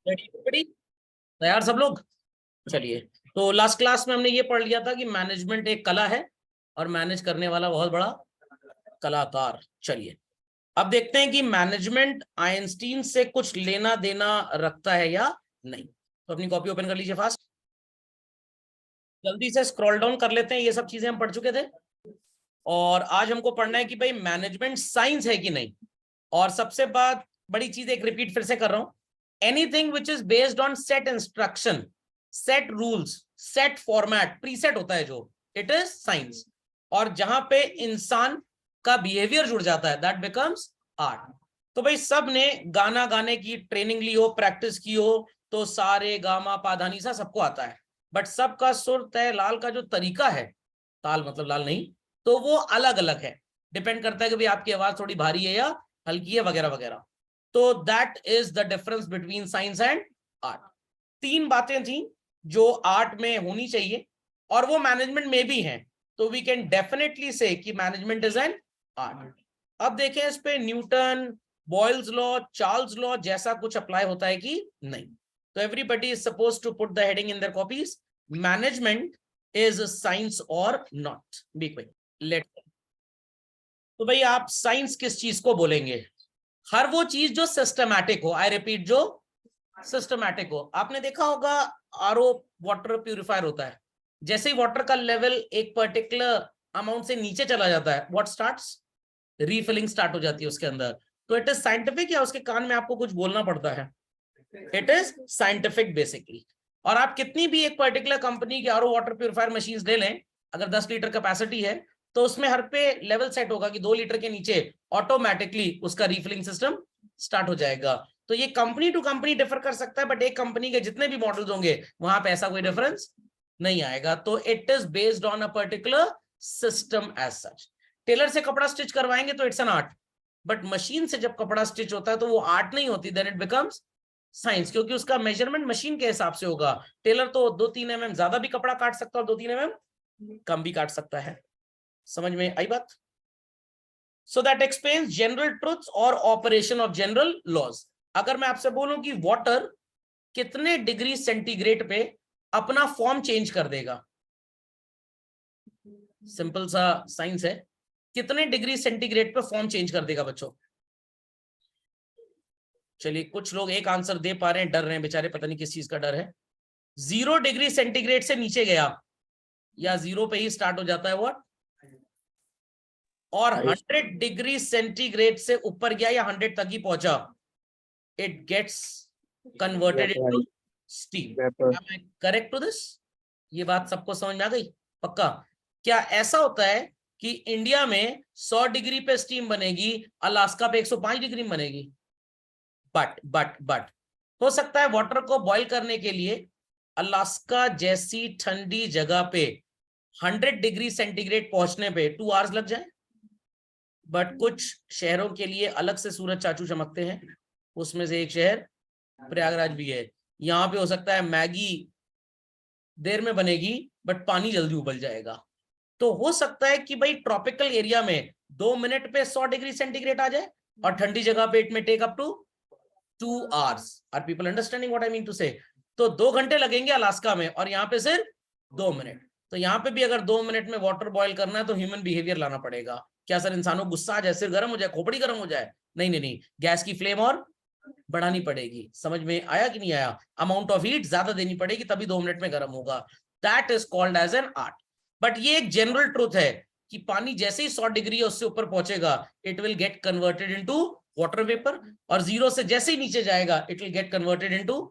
Ready? तैयार सब लोग? चलिए, तो लास्ट क्लास में हमने ये पढ़ लिया था कि मैनेजमेंट एक कला है और मैनेज करने वाला बहुत बड़ा कलाकार। चलिए, अब देखते हैं कि मैनेजमेंट आइंस्टीन से कुछ लेना देना रखता है या नहीं। तो अपनी कॉपी ओपन कर लीजिए फास्ट, जल्दी से स्क्रॉल डाउन कर लेते हैं। ये सब चीजें हम पढ़ चुके थे और आज हमको पढ़ना है कि भाई मैनेजमेंट साइंस है कि नहीं। और सबसे बड़ी चीज एक रिपीट फिर से कर रहा हूं, anything which is based on set instruction, set rules, set format, preset होता है जो, इट इज साइंस। और जहां पे इंसान का बिहेवियर जुड़ जाता है, दैट बिकम्स आर्ट। तो भाई सब ने गाना गाने की ट्रेनिंग ली हो, प्रैक्टिस की हो, तो सारे गामा पाधानी सा सबको आता है, बट सबका सुर तय लाल का जो तरीका है, ताल मतलब लाल नहीं, तो वो अलग अलग है। डिपेंड करता है कि भाई आपकी आवाज थोड़ी भारी है या हल्की है, वगैरह वगैरह। तो that is the difference between science and art. तीन बातें थी जो आर्ट में होनी चाहिए और वो मैनेजमेंट में भी हैं, तो वी कैन डेफिनेटली से कि मैनेजमेंट इज एन आर्ट। अब देखें इस पे Newton, Boyle's law, Charles law जैसा कुछ अप्लाई होता है कि नहीं। तो everybody is suppose to put the heading in their copies, management is science और नॉट। Be quick, let. तो भाई आप साइंस किस चीज को बोलेंगे? हर वो चीज जो सिस्टमैटिक हो, आई रिपीट, जो सिस्टमैटिक हो। आपने देखा होगा आरओ वाटर प्यूरिफायर होता है, जैसे ही वाटर का लेवल एक पर्टिकुलर अमाउंट से नीचे चला जाता है, व्हाट स्टार्ट्स? रीफिलिंग स्टार्ट हो जाती है उसके अंदर। तो इट इज साइंटिफिक या उसके कान में आपको कुछ बोलना पड़ता है? It is scientific basically. और आप कितनी भी एक पर्टिकुलर कंपनी की आरओ वाटर प्यूरिफायर मशीन ले लें, अगर 10 लीटर कैपेसिटी है तो उसमें हर पे लेवल सेट होगा कि 2 लीटर के नीचे ऑटोमेटिकली उसका रिफिलिंग सिस्टम स्टार्ट हो जाएगा। तो ये कंपनी टू कंपनी डिफर कर सकता है, बट एक कंपनी के जितने भी मॉडल्स होंगे वहां पे ऐसा कोई डिफरेंस नहीं आएगा। तो it is based on a particular system as such. Tailor से कपड़ा स्टिच करवाएंगे तो it's an art, but machine से जब कपड़ा स्टिच होता है तो वो आर्ट नहीं होती, देन इट बिकम्स साइंस, क्योंकि उसका मेजरमेंट मशीन के हिसाब से होगा। टेलर तो 2-3 mm ज्यादा भी कपड़ा काट सकता है और 2-3 mm कम भी काट सकता है। समझ में आई बात? So that explains general truths और ऑपरेशन ऑफ जनरल लॉज। अगर मैं आपसे बोलूं कि वाटर कितने डिग्री सेंटीग्रेड पे अपना फॉर्म चेंज कर देगा, सिंपल सा साइंस है, कितने डिग्री सेंटीग्रेड पे फॉर्म चेंज कर देगा बच्चों? चलिए, कुछ लोग एक आंसर दे पा रहे हैं, डर रहे हैं बेचारे, पता नहीं किस चीज का डर है। 0 डिग्री सेंटीग्रेड से नीचे गया या 0 पे ही स्टार्ट हो जाता है व्हाट? और 100 डिग्री सेंटीग्रेड से ऊपर गया या 100 तक ही पहुंचा, it gets converted into steam. Am I correct to this? ये बात सबको समझ में आ गई? पक्का? क्या ऐसा होता है कि इंडिया में 100 डिग्री पे स्टीम बनेगी, अलास्का पे 105 डिग्री में बनेगी? बट हो सकता है वाटर को बॉईल करने के लिए अलास्का जैसी ठंडी जगह पे 100 डिग्री सेंटीग्रेड पहुंचने पे 2 आवर्स लग जाए। बट कुछ शहरों के लिए अलग से सूरज चाचू चमकते हैं, उसमें से एक शहर प्रयागराज भी है। यहाँ पे हो सकता है मैगी देर में बनेगी बट पानी जल्दी उबल जाएगा। तो हो सकता है कि भाई ट्रॉपिकल एरिया में 2 मिनट पे 100 डिग्री सेंटीग्रेड आ जाए और ठंडी जगह पे it may take up to 2 hours। Are people understanding what I mean to say? तो 2 घंटे लगेंगे अलास्का में और यहाँ पे सिर्फ 2 मिनट। तो यहाँ पे भी अगर 2 मिनट में वाटर बॉईल करना है तो ह्यूमन बिहेवियर लाना पड़ेगा। क्या सर इंसानों को गुस्सा आ जाए, सिर गर्म हो जाए, खोपड़ी गर्म हो जाए? नहीं नहीं नहीं, गैस की फ्लेम और बढ़ानी पड़ेगी। समझ में आया कि नहीं आया? अमाउंट ऑफ हीट ज्यादा देनी पड़ेगी, तभी 2 मिनट में गर्म होगा। That is called as an art. But ये एक जनरल ट्रूथ है कि पानी जैसे ही 100 डिग्री उससे ऊपर पहुंचेगा, it will get converted into water vapour, और 0 से जैसे ही नीचे जाएगा it will get converted into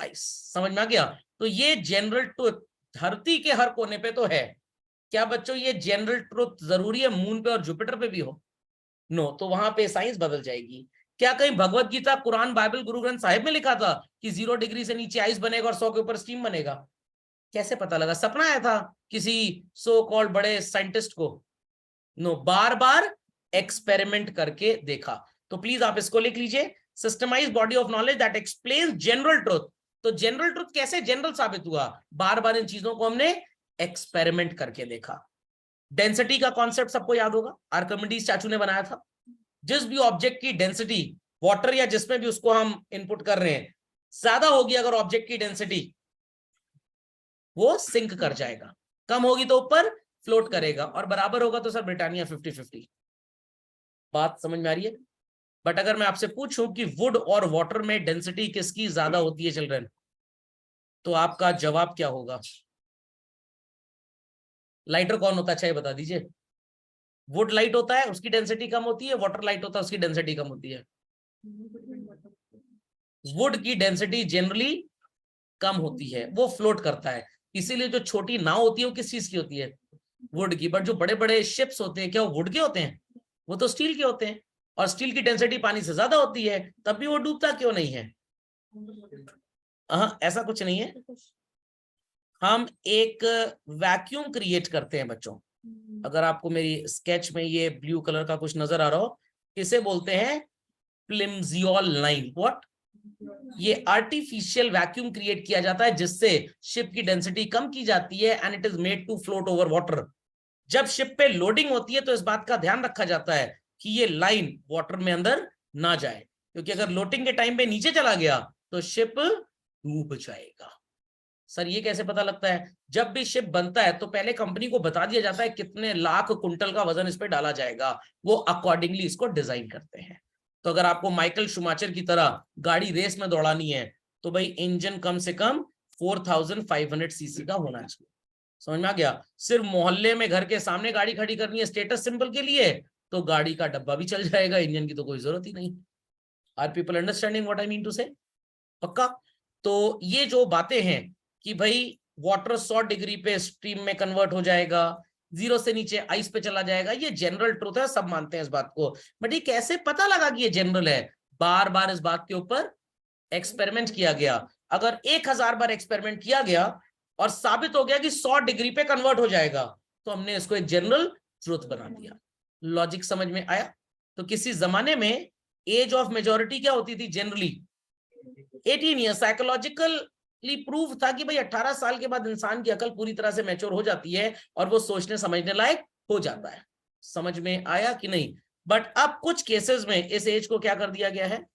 ice. समझ में आ गया? तो ये जनरल ट्रूथ धरती के हर कोने पे तो है। क्या बच्चों ये जनरल ट्रूथ जरूरी है मून पे और जुपिटर पे भी हो? नो, तो वहां पे साइंस बदल जाएगी। क्या कहीं भगवत गीता, कुरान, बाइबल, गुरु ग्रंथ साहिब में लिखा था कि 0 डिग्री से नीचे आइस बनेगा और 100 के ऊपर स्टीम बनेगा? कैसे पता लगा? सपना आया था किसी सो कॉल्ड बड़े साइंटिस्ट को? नो, बार बार एक्सपेरिमेंट करके देखा। तो प्लीज आप इसको लिख लीजिए, systemise body of knowledge that explains general truth. तो जनरल ट्रुथ कैसे जनरल साबित हुआ? बार बार इन चीजों को हमने एक्सपेरिमेंट करके देखा। डेंसिटी का कॉन्सेप्ट सबको याद होगा, आर्किमिडीज चाचू ने बनाया था। जिस भी ऑब्जेक्ट की डेंसिटी, वाटर या जिसमें भी उसको हम इनपुट कर रहे हैं, ज्यादा होगी अगर ऑब्जेक्ट की डेंसिटी, वो सिंक कर जाएगा, कम होगी तो ऊपर फ्लोट करेगा, और बराबर होगा तो सर ब्रिटानिया 50-50। बात समझ में आ रही है? बट अगर मैं आपसे पूछूं कि वुड और वाटर में डेंसिटी किसकी ज्यादा होती है चिल्ड्रन, तो आपका जवाब क्या होगा? लाइटर कौन होता है, अच्छा ये बता दीजिए। वुड लाइट होता है, उसकी डेंसिटी कम होती है, वाटर लाइट होता है, उसकी डेंसिटी कम होती है। वुड की डेंसिटी जनरली कम होती है, वो फ्लोट करता है, इसीलिए जो छोटी नाव होती है वो किस चीज की होती है, वुड की। बट जो बड़े बड़े शिप्स होते हैं क्या वो वुड के होते हैं? वो तो स्टील के होते हैं, और स्टील की डेंसिटी पानी से ज्यादा होती है, तब भी वो डूबता क्यों नहीं है? हाँ, ऐसा कुछ नहीं है। हम एक वैक्यूम क्रिएट करते हैं बच्चों। अगर आपको मेरी स्केच में ये ब्लू कलर का कुछ नजर आ रहा हो, इसे बोलते हैं प्लिम्जियोल लाइन। व्हाट? ये आर्टिफिशियल वैक्यूम क्रिएट किया जाता है जिससे शिप की डेंसिटी कम की जाती है, and it is made to float over water. जब शिप पे लोडिंग होती है तो इस बात का ध्यान रखा जाता है कि ये लाइन वाटर में अंदर ना जाए, क्योंकि अगर लोडिंग के टाइम पे नीचे चला गया तो शिप डूब जाएगा। सर ये कैसे पता लगता है? जब भी शिप बनता है तो पहले कंपनी को बता दिया जाता है कितने लाख कुंटल का वजन इस पे डाला जाएगा, वो अकॉर्डिंगली इसको डिजाइन करते हैं। तो अगर आपको माइकल शुमाचर की तरह गाड़ी रेस में दौड़ानी है तो भाई इंजन कम से कम 4500 सीसी का होना चाहिए। समझ में आ गया? सिर्फ मोहल्ले में घर के सामने गाड़ी खड़ी करनी है स्टेटस सिंबल के लिए, तो गाड़ी का डब्बा भी चल जाएगा, इंजन की तो कोई जरूरत ही नहीं। Are people understanding what I mean to say? पक्का? तो ये जो बातें हैं कि भाई वाटर 100 डिग्री पे स्टीम में कन्वर्ट हो जाएगा, 0 से नीचे आइस पे चला जाएगा, ये जनरल ट्रूथ है, सब मानते हैं इस बात को। बट ये कैसे पता लगा कि ये जनरल है? बार बार इस बात के ऊपर एक्सपेरिमेंट किया गया। अगर 1000 बार एक्सपेरिमेंट किया गया और साबित हो गया कि 100 डिग्री पे कन्वर्ट हो जाएगा, तो हमने इसको एक जनरल ट्रूथ बना दिया। लॉजिक समझ में आया? तो किसी जमाने में एज ऑफ मेजोरिटी क्या होती थी जनरली? 18 ईयर। साइकोलॉजिकली प्रूव था कि भाई 18 साल के बाद इंसान की अकल पूरी तरह से मैच्योर हो जाती है और वो सोचने समझने लायक हो जाता है। समझ में आया कि नहीं? बट अब कुछ केसेस में इस एज को क्या कर दिया गया है,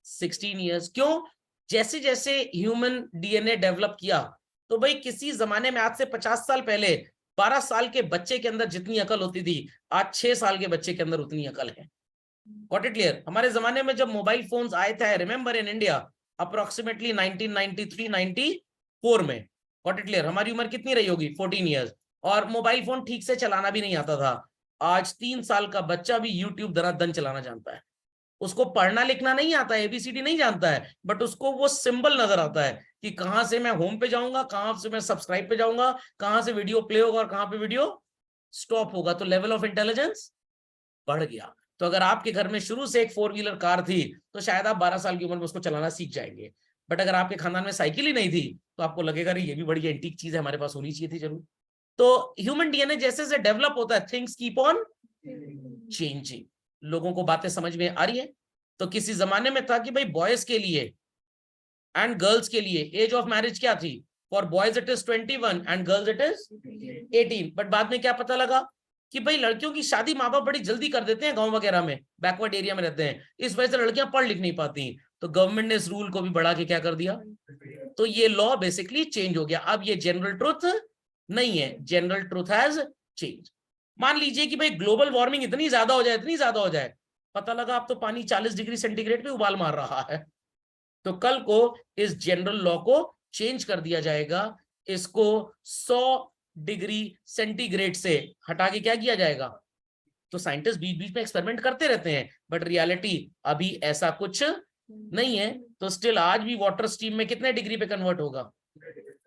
16 ईयर्स। क्यों? जैसे जैसे ह्यूमन डीएनए डेवलप किया, तो भाई किसी जमाने में आज से 50 साल पहले 12 साल के बच्चे के अंदर जितनी अकल होती थी, आज 6 साल के बच्चे के अंदर उतनी अकल है। Got it clear? हमारे जमाने में जब मोबाइल फोन्स आए थे, रिमेंबर इन इंडिया अप्रोक्सीमेटली 1993-94 में। Got it clear? हमारी उम्र कितनी रही होगी? 14 ईयर्स। और मोबाइल फोन ठीक से चलाना भी नहीं आता था। आज 3 साल का बच्चा भी यूट्यूब धनाधन चलाना जानता है। उसको पढ़ना लिखना नहीं आता है, एबीसीडी नहीं जानता है, बट उसको वो सिंबल नजर आता है कि कहां से मैं होम पे जाऊंगा, कहां से मैं सब्सक्राइब पे जाऊंगा, कहां से वीडियो प्ले होगा और कहां पे वीडियो स्टॉप होगा। तो लेवल ऑफ इंटेलिजेंस बढ़ गया। तो अगर आपके घर में शुरू से एक 4 व्हीलर कार थी तो शायद आप 12 साल की उम्र में उसको चलाना सीख जाएंगे। बट अगर आपके खानदान में साइकिल ही नहीं थी तो आपको लगेगा ये भी बड़ी एंटीक चीज है, हमारे पास होनी चाहिए थी जरूर। तो ह्यूमन डीएनए जैसे जैसे डेवलप होता है, थिंग्स कीप ऑन चेंजिंग। लोगों को बातें समझ में आ रही है? तो किसी जमाने में था कि भाई बॉयज के लिए एंड गर्ल्स के लिए एज ऑफ मैरिज क्या थी? For boys it is 21 and girls it is 18। But बाद में क्या पता लगा कि भाई लड़कियों की शादी माँ बाप बड़ी जल्दी कर देते हैं, गांव वगैरह में, बैकवर्ड एरिया में रहते हैं, इस वजह से लड़कियां पढ़ लिख नहीं पाती। तो गवर्नमेंट ने इस रूल को भी बढ़ा के क्या कर दिया, तो ये लॉ बेसिकली चेंज हो गया। अब ये जनरल ट्रुथ नहीं है, जनरल ट्रुथ हैज चेंज। मान लीजिए कि भाई ग्लोबल वार्मिंग इतनी ज्यादा हो जाए, इतनी ज्यादा हो जाए, पता लगा अब तो पानी 40 डिग्री सेंटीग्रेड पे उबाल मार रहा है, तो कल को इस जनरल लॉ को चेंज कर दिया जाएगा। इसको 100 डिग्री सेंटीग्रेड से हटा के क्या किया जाएगा? तो साइंटिस्ट बीच बीच में एक्सपेरिमेंट करते रहते हैं, बट रियलिटी अभी ऐसा कुछ नहीं है। तो स्टिल आज भी वाटर स्टीम में कितने डिग्री पे कन्वर्ट होगा?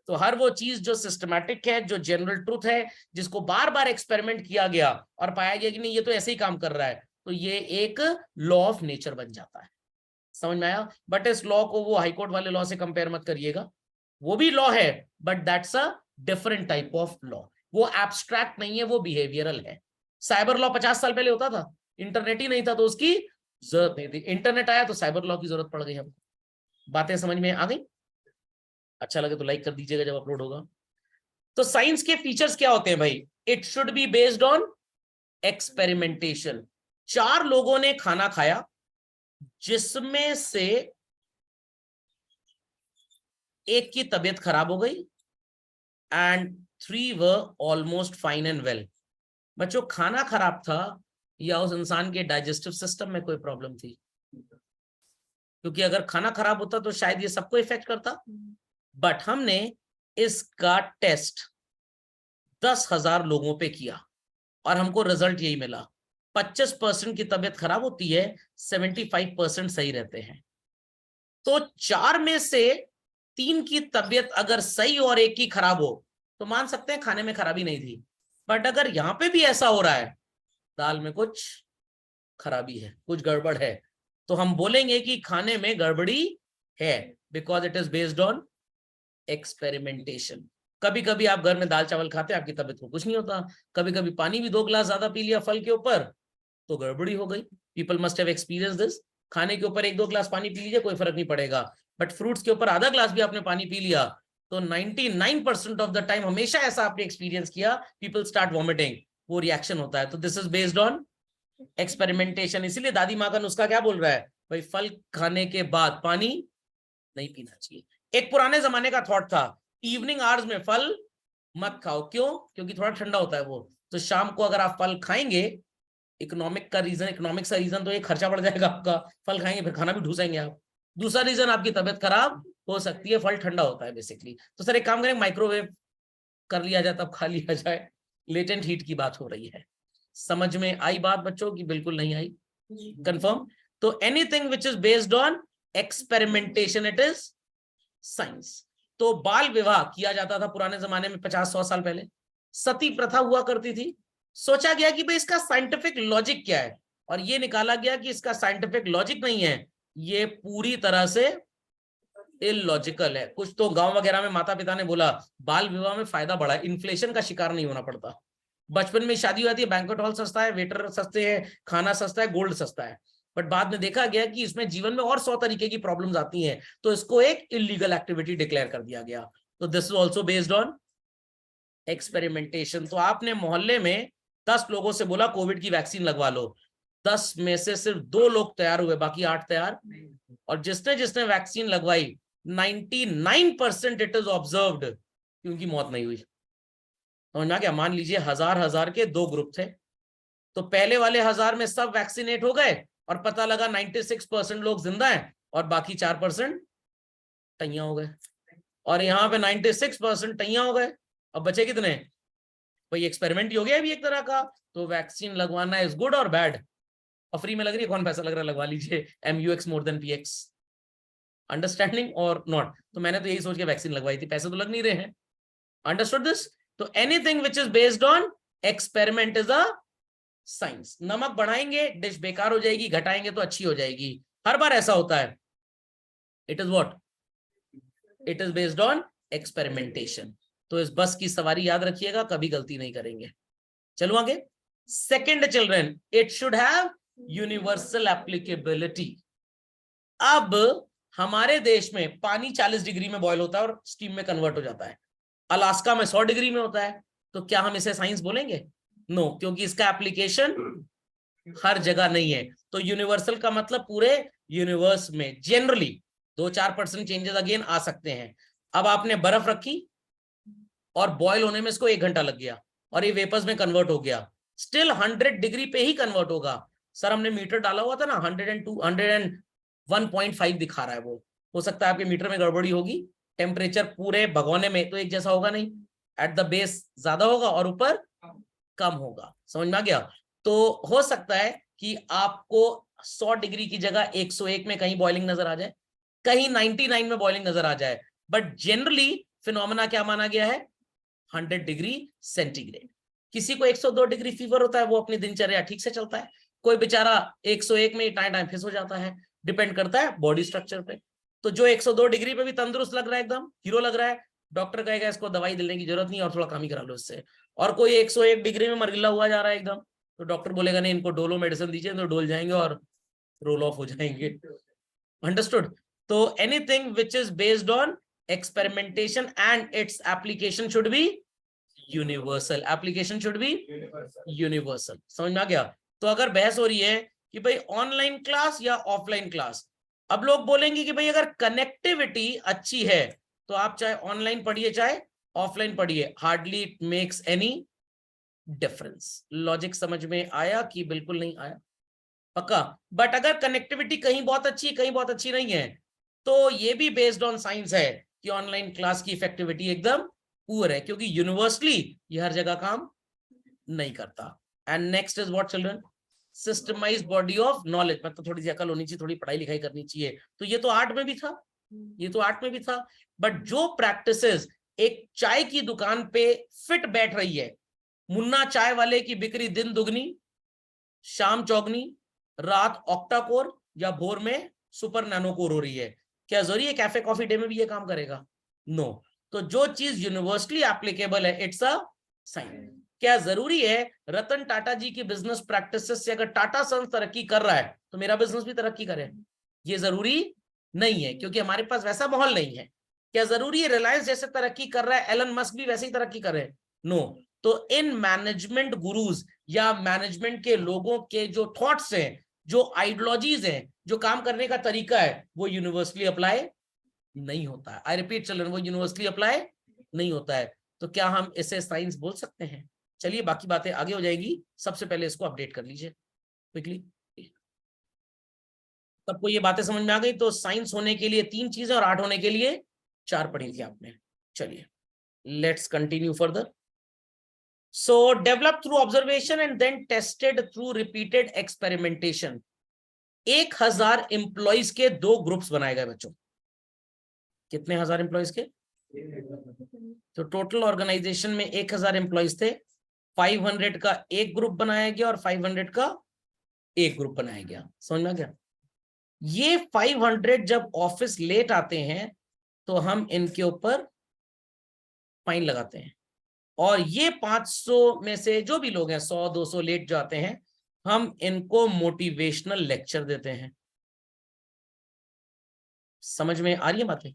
तो हर वो चीज जो सिस्टमैटिक है, जो जनरल ट्रूथ है, जिसको बार बार एक्सपेरिमेंट किया गया और पाया गया कि नहीं ये तो ऐसे ही काम कर रहा है, तो ये एक लॉ ऑफ नेचर बन जाता है। समझ में आया? बट इस लॉ को वो हाईकोर्ट वाले लॉ से कंपेयर मत करिएगा, वो भी लॉ है but that's a different type of law. वो एब्स्ट्रैक्ट नहीं है, वो बिहेवियरल है। साइबर लॉ 50 साल पहले होता था, इंटरनेट ही नहीं था तो उसकी जरूरत नहीं थी, इंटरनेट आया तो साइबर लॉ की जरूरत पड़ गई हमको। बातें समझ में आ गई? अच्छा लगे तो लाइक कर दीजिएगा जब अपलोड होगा। तो साइंस के फीचर्स क्या होते हैं भाई? It should be based on experimentation. 4 लोगों ने खाना खाया जिसमें से एक की तबीयत खराब हो गई and 3 were almost fine and well. बच्चों खाना खराब था या उस इंसान के डाइजेस्टिव सिस्टम में कोई प्रॉब्लम थी? क्योंकि अगर खाना खराब होता तो शायद ये सबको इफेक्ट करता, बट हमने इसका टेस्ट 10,000 लोगों पे किया और हमको रिजल्ट यही मिला, 25% की तबीयत खराब होती है, 75% सही रहते हैं। तो 4 में से 3 की तबीयत अगर सही और 1 की खराब हो तो मान सकते हैं खाने में खराबी नहीं थी। बट अगर यहां पे भी ऐसा हो रहा है, दाल में कुछ खराबी है, कुछ गड़बड़ है, तो हम बोलेंगे कि खाने में गड़बड़ी है, because it is based on experimentation. कभी कभी आप घर में दाल चावल खाते हैं, आपकी तबीयत को कुछ नहीं होता, कभी कभी पानी भी 2 गिलास ज्यादा पी लिया फल के ऊपर तो गड़बड़ी हो गई। People must have experience this. खाने के ऊपर 1-2 गिलास पानी पी लीजिए, कोई फर्क नहीं पड़ेगा, बट फ्रूट्स के ऊपर आधा गिलास भी आपने पानी पी लिया तो 99% ऑफ द टाइम हमेशा ऐसा आपने एक्सपीरियंस किया, पीपल स्टार्ट वॉमिटिंग, वो रिएक्शन होता है। तो this is based on experimentation. इसीलिए दादी माँ का नुस्खा क्या बोल रहा है भाई, फल खाने के बाद पानी नहीं पीना चाहिए। एक पुराने जमाने का थॉट था, इवनिंग आवर्स में फल मत खाओ। क्यों? क्योंकि थोड़ा ठंडा होता है वो, तो शाम को अगर आप फल खाएंगे, इकोनॉमिक का रीजन, इकोनॉमिक का रीजन तो ये खर्चा बढ़ जाएगा आपका, फल खाएंगे फिर खाना भी ढूंसेंगे आप। दूसरा रीजन आपकी तबीयत खराब हो सकती है, फल ठंडा होता है बेसिकली। तो सर एक काम करें, माइक्रोवेव कर लिया जाए तब खा लिया जाए, लेटेंट हीट की बात हो रही है। समझ में आई बात बच्चों की? बिल्कुल नहीं आई? कंफर्म? तो anything which is based on experimentation it is science. तो बाल विवाह किया जाता था पुराने जमाने में, 50-100 साल पहले सती प्रथा हुआ करती थी। सोचा गया कि भाई इसका साइंटिफिक लॉजिक क्या है, और ये निकाला गया कि इसका साइंटिफिक लॉजिक नहीं है, ये पूरी तरह से इलॉजिकल है। कुछ तो गांव वगैरह में माता पिता ने बोला बाल विवाह में फायदा बढ़ा है, इन्फ्लेशन का शिकार नहीं होना पड़ता। बचपन में शादी होती है, बैंक्वेट हॉल सस्ता है, वेटर सस्ते हैं, खाना सस्ता है, गोल्ड सस्ता है, बट बाद में देखा गया कि इसमें जीवन में और 100 तरीके की प्रॉब्लम्स आती हैं, तो इसको एक इलीगल एक्टिविटी डिक्लेयर कर दिया गया। तो this is also based on experimentation. तो आपने मोहल्ले में 10 लोगों से बोला कोविड की वैक्सीन लगवा लो, 10 में से सिर्फ 2 लोग तैयार हुए, बाकी 8 तैयार, और जिसने जिसने वैक्सीन लगवाई 99% इट इज ऑब्जर्व्ड कि उनकी मौत नहीं हुई। समझ में आ गया? मान लीजिए 1000 के 2 ग्रुप थे, तो पहले वाले 1000 में सब वैक्सीनेट हो गए और पता लगा 96% लोग जिंदा हैं और बाकी 4% टैया हो गए, और यहाँ पे 96% टैया हो गए। अब बचे कितने? भाई एक्सपेरिमेंट ही हो गया अभी एक तरह का। तो वैक्सीन लगवाना इज गुड और बैड? और फ्री में लग रही है, कौन पैसा लग रहा है, लगवा लीजिए, MUX more than PX। Understanding और नॉट? तो मैंने तो यही सोच के वैक्सीन लगवाई थी, पैसे तो लग नहीं रहे हैं। Understood this? तो anything which is based on experiment is a science. नमक बढ़ाएंगे डिश बेकार हो जाएगी, घटाएंगे तो अच्छी हो जाएगी, हर बार ऐसा होता है। It is what? It is based on experimentation. तो इस बस की सवारी याद रखिएगा, कभी गलती नहीं करेंगे। चलो आगे। Second children, it should have universal applicability. अब हमारे देश में पानी 40 डिग्री में बॉयल होता है और स्टीम में कन्वर्ट हो जाता है, अलास्का में 100 डिग्री में होता है, तो क्या हम इसे साइंस बोलेंगे? नो, क्योंकि इसका एप्लीकेशन हर जगह नहीं है। तो यूनिवर्सल का मतलब पूरे यूनिवर्स में जनरली 2-4% चेंजेस अगेन आ सकते हैं। अब आपने बर्फ रखी और बॉयल होने में इसको 1 घंटा लग गया और ये वेपर्स में कन्वर्ट हो गया, स्टिल 100 डिग्री पे ही कन्वर्ट होगा। सर हमने मीटर डाला हुआ था ना, 102 101.5 दिखा रहा है, वो हो सकता है आपके मीटर में गड़बड़ी होगी। टेम्परेचर पूरे भगोने में तो एक जैसा होगा नहीं, एट द बेस ज्यादा होगा और ऊपर कम होगा। समझ में आ गया? तो हो सकता है कि आपको 100 डिग्री की जगह 101 में कहीं बॉइलिंग नजर आ जाए, कहीं 99 में बॉइलिंग नजर आ जाए, बट जनरली फिनोमेना क्या माना गया है? 100 डिग्री सेंटीग्रेड। किसी को 102 डिग्री फीवर होता है, वो अपनी दिनचर्या ठीक से चलता है, कोई बेचारा 101 में टाइम टाइम फिस हो जाता है, डिपेंड करता है बॉडी स्ट्रक्चर पे। तो जो 102 डिग्री पे भी तंदुरुस्त लग रहा है, एकदम हीरो लग रहा है, डॉक्टर कहेगा इसको दवाई देने की जरूरत नहीं और थोड़ा काम ही करा लो इससे। और कोई 101 डिग्री में मरगिला हुआ जा रहा है एकदम, तो डॉक्टर बोलेगा नहीं इनको डोलो मेडिसिन दीजिए, तो डोल जाएंगे और रोल ऑफ हो जाएंगे। अंडरस्टूड? तो anything which is based on experimentation and its application should be universal. Application should be universal. समझ में आ गया? तो अगर बहस हो रही है कि भाई ऑनलाइन क्लास या ऑफलाइन क्लास, अब लोग बोलेंगे कि भाई अगर कनेक्टिविटी अच्छी है तो आप चाहे ऑनलाइन पढ़िए चाहे ऑफलाइन पढ़िए, hardly it makes any difference. Logic समझ में आया कि बिल्कुल नहीं आया? पक्का? बट अगर कनेक्टिविटी कहीं बहुत अच्छी है कहीं बहुत अच्छी नहीं है, तो ये भी बेस्ड ऑन साइंस है कि ऑनलाइन क्लास की इफेक्टिविटी एकदम पुअर है, क्योंकि यूनिवर्सली ये हर जगह काम नहीं करता। And next is what children? Systemised body of knowledge. मतलब थोड़ी सी अकल होनी चाहिए, थोड़ी पढ़ाई लिखाई करनी चाहिए। तो ये तो आर्ट में भी था, ये तो आर्ट में भी था। बट जो प्रैक्टिसेस एक चाय की दुकान पे फिट बैठ रही है, मुन्ना चाय वाले की बिक्री दिन दुगनी शाम चौगनी, रात ऑक्टाकोर या भोर में सुपर नैनोकोर हो रही है, क्या जरूरी है कैफे कॉफी डे में भी ये काम करेगा? नो। तो जो चीज यूनिवर्सली एप्लीकेबल है, इट्स अ साइंस। क्या जरूरी है रतन टाटा जी की बिजनेस प्रैक्टिसेस से अगर टाटा सन्स तरक्की कर रहा है तो मेरा बिजनेस भी तरक्की करे? ये जरूरी नहीं है, क्योंकि हमारे पास वैसा माहौल नहीं है। क्या जरूरी है रिलायंस जैसे तरक्की कर रहा है एलन मस्क भी वैसे ही तरक्की करे? नो। तो इन मैनेजमेंट गुरुज या मैनेजमेंट के लोगों के जो थॉट्स हैं, जो आइडियोलॉजीज हैं, जो काम करने का तरीका है, वो यूनिवर्सली अप्लाई नहीं होता है। आई रिपीट चिल्ड्रन, वो यूनिवर्सली अप्लाई नहीं होता है। तो क्या हम इसे साइंस बोल सकते हैं? चलिए बाकी बातें आगे हो जाएगी, सबसे पहले इसको अपडेट कर लीजिए क्विकली। सबको ये बातें समझ में आ गई? तो साइंस होने के लिए 3 चीजें और आर्ट होने के लिए 4 पढ़ी थी आपने। चलिए let's continue further. So developed through observation and then tested through repeated experimentation. 1000 employees के 2 ग्रुप्स बनाए गए बच्चों। कितने हजार एम्प्लॉइज के? तो टोटल ऑर्गेनाइजेशन में 1000 एम्प्लॉइज थे। 500 का एक ग्रुप बनाया गया और 500 का एक ग्रुप बनाया गया। समझ में आ गया? ये 500 जब ऑफिस लेट आते हैं तो हम इनके ऊपर फाइन लगाते हैं, और ये 500 में से जो भी लोग हैं 100-200 लेट जो आते हैं, हम इनको मोटिवेशनल लेक्चर देते हैं। समझ में आ रही है बातें?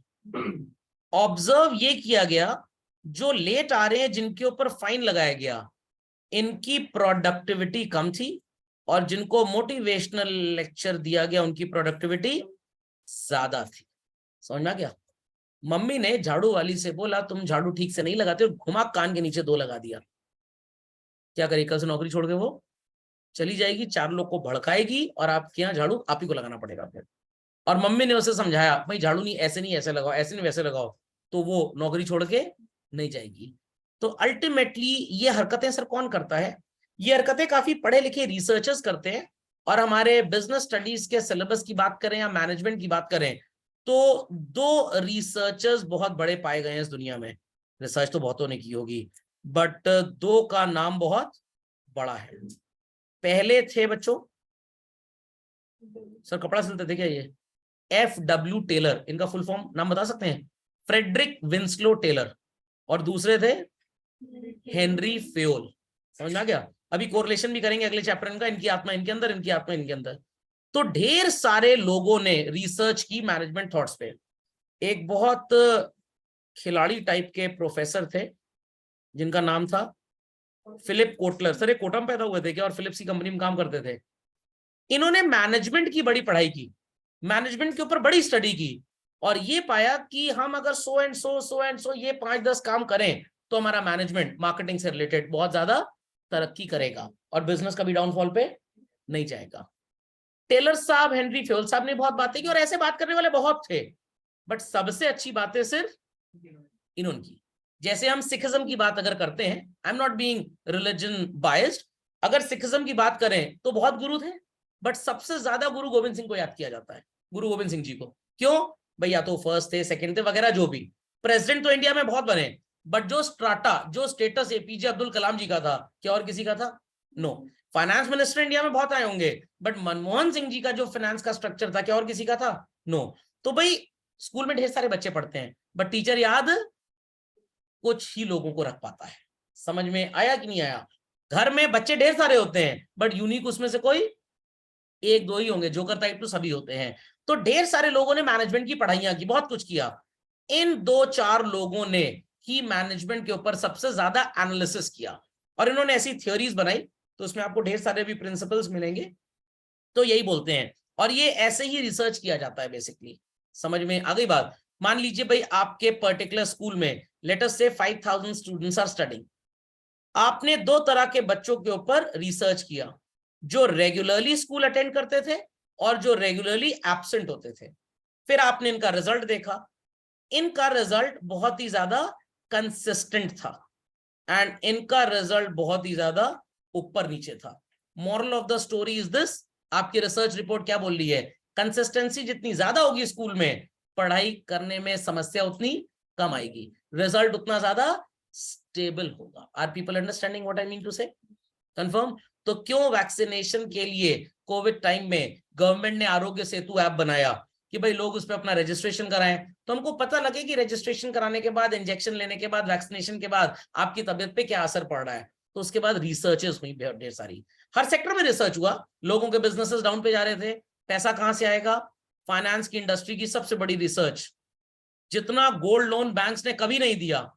ऑब्जर्व ये किया गया, जो लेट आ रहे हैं जिनके ऊपर फाइन लगाया गया, इनकी प्रोडक्टिविटी कम थी, और जिनको मोटिवेशनल लेक्चर दिया गया उनकी प्रोडक्टिविटी ज्यादा थी। समझ में आ गया? मम्मी ने झाड़ू वाली से बोला तुम झाड़ू ठीक से नहीं लगाते, और घुमा कान के नीचे 2 लगा दिया। क्या करेगी? कल से नौकरी छोड़ के वो चली जाएगी, 4 लोग को भड़काएगी, और आपके यहाँ झाड़ू आप ही को लगाना पड़ेगा फिर। और मम्मी ने उसे समझाया भाई झाड़ू नहीं ऐसे लगाओ, ऐसे नहीं वैसे लगाओ, तो वो नौकरी छोड़ के नहीं जाएगी। तो अल्टीमेटली ये हरकतें सर कौन करता है? ये हरकतें काफी पढ़े लिखे रिसर्चर्स करते हैं। और हमारे बिजनेस स्टडीज के सिलेबस की बात करें या मैनेजमेंट की बात करें, तो 2 रिसर्चर्स बहुत बड़े पाए गए हैं इस दुनिया में। रिसर्च तो बहुतों ने की होगी, बट 2 का नाम बहुत बड़ा है। पहले थे बच्चों, सर कपड़ा सिलते थे क्या ये? FW टेलर, इनका फुल फॉर्म नाम बता सकते हैं? Frederick Winslow Taylor. और दूसरे थे हेनरी फेयोल। समझ में आ गया? अभी कोरिलेशन भी करेंगे अगले चैप्टर इनका, इनकी आत्मा इनके अंदर, इनकी आत्मा इनके अंदर। तो ढेर सारे लोगों ने रिसर्च की मैनेजमेंट थॉट्स पे। एक बहुत खिलाड़ी टाइप के प्रोफेसर थे जिनका नाम था फिलिप कोटलर। सर ये कोटा में पैदा हुए थे क्या और फिलिप्स की कंपनी में काम करते थे? इन्होंने मैनेजमेंट की बड़ी पढ़ाई की, मैनेजमेंट के ऊपर बड़ी स्टडी की, और ये पाया कि हम अगर सो एंड सो ये 5-10 काम करें तो हमारा मैनेजमेंट मार्केटिंग से रिलेटेड बहुत ज्यादा तरक्की करेगा और बिजनेस कभी डाउनफॉल पे नहीं जाएगा। टेलर साहब, हेनरी फेयोल साहब ने बहुत बातें की, और ऐसे बात करने वाले बहुत थे, बट सबसे अच्छी बातें सिर्फ इन्होंने की। जैसे हम सिखिज्म की बात अगर करते हैं, I am not being religion biased, अगर सिखिज्म की बात करें तो बहुत गुरु थे, बट सबसे ज्यादा गुरु गोविंद सिंह को याद किया जाता है। गुरु गोविंद सिंह जी को क्यों? भैया तो फर्स्ट थे, सेकंड थे वगैरह, जो भी प्रेसिडेंट तो इंडिया में बहुत बने, बट जो स्ट्राटा, जो स्टेटस एपीजे अब्दुल कलाम जी का था, क्या और किसी का था? नो। फाइनेंस मिनिस्टर इंडिया में बहुत आए होंगे, बट मनमोहन सिंह जी का जो फाइनेंस का स्ट्रक्चर था, क्या और किसी का था? नो। तो भाई स्कूल में ढेर सारे बच्चे पढ़ते हैं, बट टीचर याद कुछ ही लोगों को रख पाता है। समझ में आया कि नहीं आया? घर में बच्चे ढेर सारे होते हैं, बट यूनिक उसमें से कोई 1-2 ही होंगे, जोकर टाइप तो सभी होते हैं। तो ढेर सारे लोगों ने मैनेजमेंट की पढ़ाइयां की, बहुत कुछ किया। इन 2-4 लोगों ने ही मैनेजमेंट के ऊपर सबसे ज्यादा एनालिसिस किया, और इन्होंने ऐसी थ्योरीज बनाई, तो उसमें आपको ढेर सारे भी प्रिंसिपल्स मिलेंगे। तो यही बोलते हैं, और ये ऐसे ही रिसर्च किया जाता है बेसिकली। समझ में आ गई बात? मान लीजिए भाई आपके पर्टिकुलर स्कूल में लेट अस से 5000 स्टूडेंट्स आर स्टडिंग, आपने दो तरह के बच्चों के ऊपर रिसर्च किया, जो रेगुलरली स्कूल अटेंड करते थे और जो रेगुलरली एब्सेंट होते थे। फिर आपने इनका रिजल्ट देखा, इनका रिजल्ट बहुत ही ज्यादा कंसिस्टेंट था एंड इनका रिजल्ट बहुत ही ज्यादा ऊपर नीचे था। Moral of the story is this, आपकी रिसर्च रिपोर्ट क्या बोल रही है? कंसिस्टेंसी जितनी ज्यादा होगी स्कूल में, पढ़ाई करने में समस्या उतनी कम आएगी, रिजल्ट उतना ज्यादा स्टेबल होगा। Are people understanding what I mean to say? Confirm? तो क्यों वैक्सीनेशन के लिए कोविड टाइम में गवर्नमेंट ने आरोग्य सेतु ऐप बनाया कि भाई लोग उस पर अपना रजिस्ट्रेशन कराएं, तो हमको पता लगे कि रजिस्ट्रेशन कराने के बाद, इंजेक्शन लेने के बाद, वैक्सीनेशन के बाद आपकी तबियत पे क्या असर पड़ रहा है। तो उसके बाद रिसर्चेस हुई ढेर सारी, हर सेक्टर में रिसर्च हुआ, लोगों के बिजनेसेस डाउन पे जा रहे थे, पैसा कहां से आएगा? फाइनेंस की इंडस्ट्री की सबसे बड़ी रिसर्च, जितना गोल्ड लोन बैंक्स ने कभी नहीं दिया,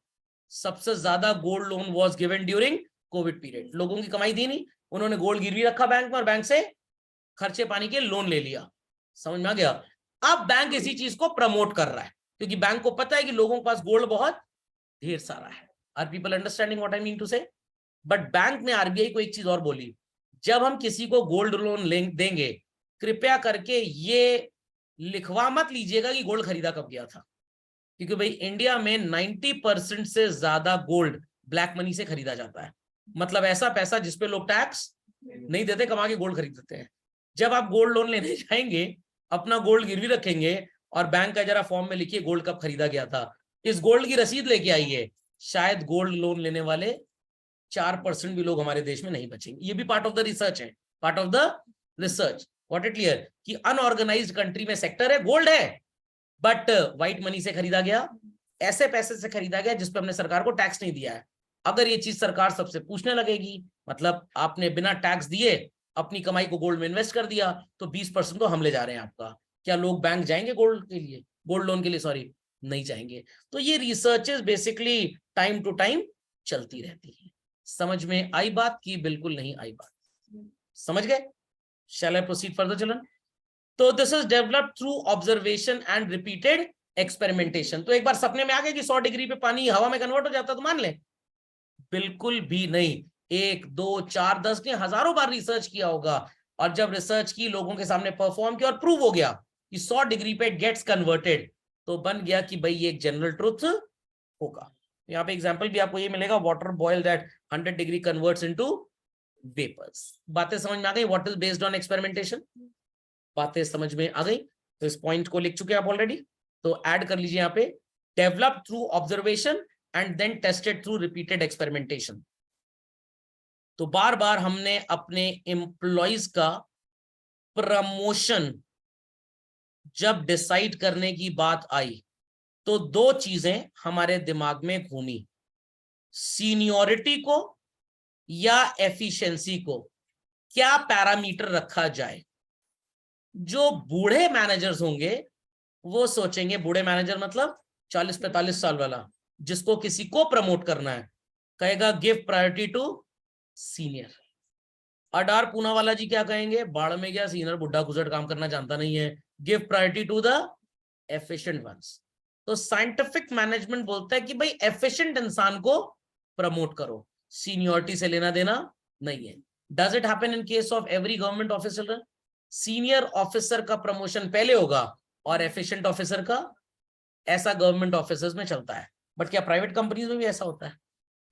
सबसे ज्यादा gold loan was given during Covid period. लोगों की कमाई दी नहीं, उन्होंने गोल्ड गिरवी रखा बैंक में और बैंक से खर्चे पानी के लोन ले लिया। समझ में आ गया? अब बैंक इसी चीज को प्रमोट कर रहा है क्योंकि बैंक को पता है कि लोगों के पास गोल्ड बहुत ढेर सारा है। Are people understanding what I mean to say? But bank ने, आरबीआई को एक चीज और बोली, जब हम किसी को गोल्ड लोन देंगे, कृपया करके ये लिखवा मत लीजिएगा कि गोल्ड खरीदा कब गया था, क्योंकि भाई इंडिया में 90% से ज्यादा गोल्ड ब्लैक मनी से खरीदा जाता है। मतलब ऐसा पैसा जिसपे लोग टैक्स नहीं देते, कमा के गोल्ड खरीद देते हैं। जब आप गोल्ड लोन लेने जाएंगे, अपना गोल्ड गिरवी रखेंगे और बैंक का जरा फॉर्म में लिखिए गोल्ड कब खरीदा गया था, इस गोल्ड की रसीद लेके आइए, शायद गोल्ड लोन लेने वाले 4% भी लोग हमारे देश में नहीं बचेंगे। ये भी पार्ट ऑफ द रिसर्च है, part of the research. What it clear कि अनऑर्गेनाइज्ड कंट्री में सेक्टर है, गोल्ड है, बट व्हाइट मनी से खरीदा गया, ऐसे पैसे से खरीदा गया जिसपे हमने सरकार को टैक्स नहीं दिया है। अगर ये चीज सरकार सबसे पूछने लगेगी, मतलब आपने बिना टैक्स दिए अपनी कमाई को गोल्ड में इन्वेस्ट कर दिया, तो 20% तो हम ले जा रहे हैं आपका, क्या लोग बैंक जाएंगे गोल्ड के लिए, गोल्ड लोन के लिए? सॉरी, नहीं जाएंगे। तो ये researches basically time to time चलती रहती है। समझ में आई बात की बिल्कुल नहीं आई बात? समझ गए? शैल आई प्रोसीड फर्दर चिल्ड्रन? तो this is developed through observation and repeated experimentation. तो एक बार सपने में आ गया कि 100 डिग्री पे पानी हवा में कन्वर्ट हो जाता तो मान ले? बिल्कुल भी नहीं। 1, 2, 4, 10 ने हजारों बार रिसर्च किया होगा, और जब रिसर्च की, लोगों के सामने परफॉर्म किया और प्रूव हो गया कि 100 डिग्री पे गेट्स कन्वर्टेड, तो बन गया कि भाई ये एक जनरल ट्रुथ होगा। यहाँ पे एग्जांपल भी आपको ये मिलेगा, water boiled at 100 degree converts into vapours. बातें समझ में आ गई? What is based on experimentation? बातें समझ में आ गई? तो इस पॉइंट को लिख चुके हैं आप ऑलरेडी, तो ऐड कर लीजिए यहाँ पे, develop through observation and then tested through repeated experimentation. तो बार बार हमने अपने एम्प्लॉइज का प्रमोशन जब डिसाइड करने की बात आई, तो दो चीजें हमारे दिमाग में घूमी, सीनियरिटी को या एफिशिएंसी को। क्या पैरामीटर रखा जाए? जो बूढ़े मैनेजर्स होंगे वो सोचेंगे, बूढ़े मैनेजर मतलब 40-45 साल वाला, जिसको किसी को प्रमोट करना है, कहेगा give priority to senior. Adar Poonawalla ji क्या कहेंगे? बाढ़ में गया सीनियर बुढ़ा गुजर काम करना जानता नहीं है, give priority to the efficient ones. तो साइंटिफिक मैनेजमेंट बोलता है कि भाई एफिशिएंट इंसान को प्रमोट करो, सीनियरिटी से लेना देना नहीं है। Does it happen in case of every government officer? Senior officer का प्रमोशन पहले होगा और एफिशिएंट ऑफिसर का, ऐसा गवर्नमेंट ऑफिसर्स में चलता है। बट क्या प्राइवेट कंपनीज में भी ऐसा होता है?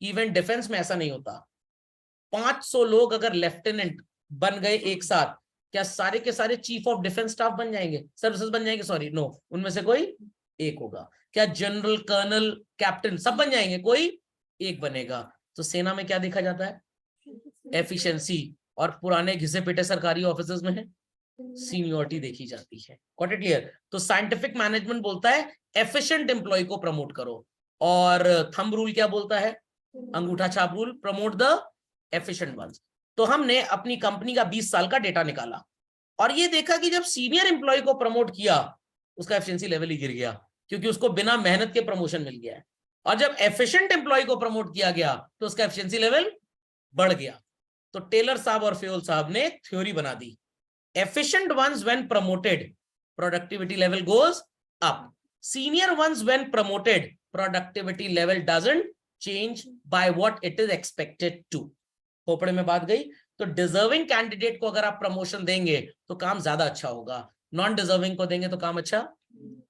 इवन डिफेंस में ऐसा नहीं होता। 500 लोग अगर लेफ्टिनेंट बन गए एक साथ, क्या सारे के सारे चीफ ऑफ डिफेंस स्टाफ बन जाएंगे, सर्विसेज बन जाएंगे? सॉरी, नो, उनमें से कोई एक होगा। क्या जनरल, कर्नल, कैप्टन सब बन जाएंगे? कोई एक बनेगा। तो सेना में क्या देखा जाता है? एफिशिएंसी। और पुराने घिसे पिटे सरकारी ऑफिसर्स में है सीनियरिटी देखी जाती है। Got it clear? तो साइंटिफिक मैनेजमेंट बोलता है एफिशिएंट एम्प्लॉय को प्रमोट करो, और थंब रूल क्या बोलता है? अंगूठा छाप rule, promote the efficient ones. तो हमने अपनी कंपनी का 20 साल का डेटा निकाला और ये देखा कि जब सीनियर एम्प्लॉय को प्रमोट किया, उसका एफिशिएंसी लेवल ही गिर गया, क्योंकि उसको बिना मेहनत के प्रमोशन मिल गया है। और जब एफिशिएंट एम्प्लॉय को प्रमोट किया गया तो उसका एफिशिएंसी लेवल बढ़ गया। तो टेलर साहब और फेयोल साहब ने थ्योरी बना दी, efficient ones when promoted productivity level goes up, Senior ones when promoted, productivity level doesn't change by what it is expected to. Khopde में बात गई। तो डिजर्विंग कैंडिडेट को अगर आप प्रमोशन देंगे तो काम ज्यादा अच्छा होगा, नॉन डिजर्विंग को देंगे तो काम अच्छा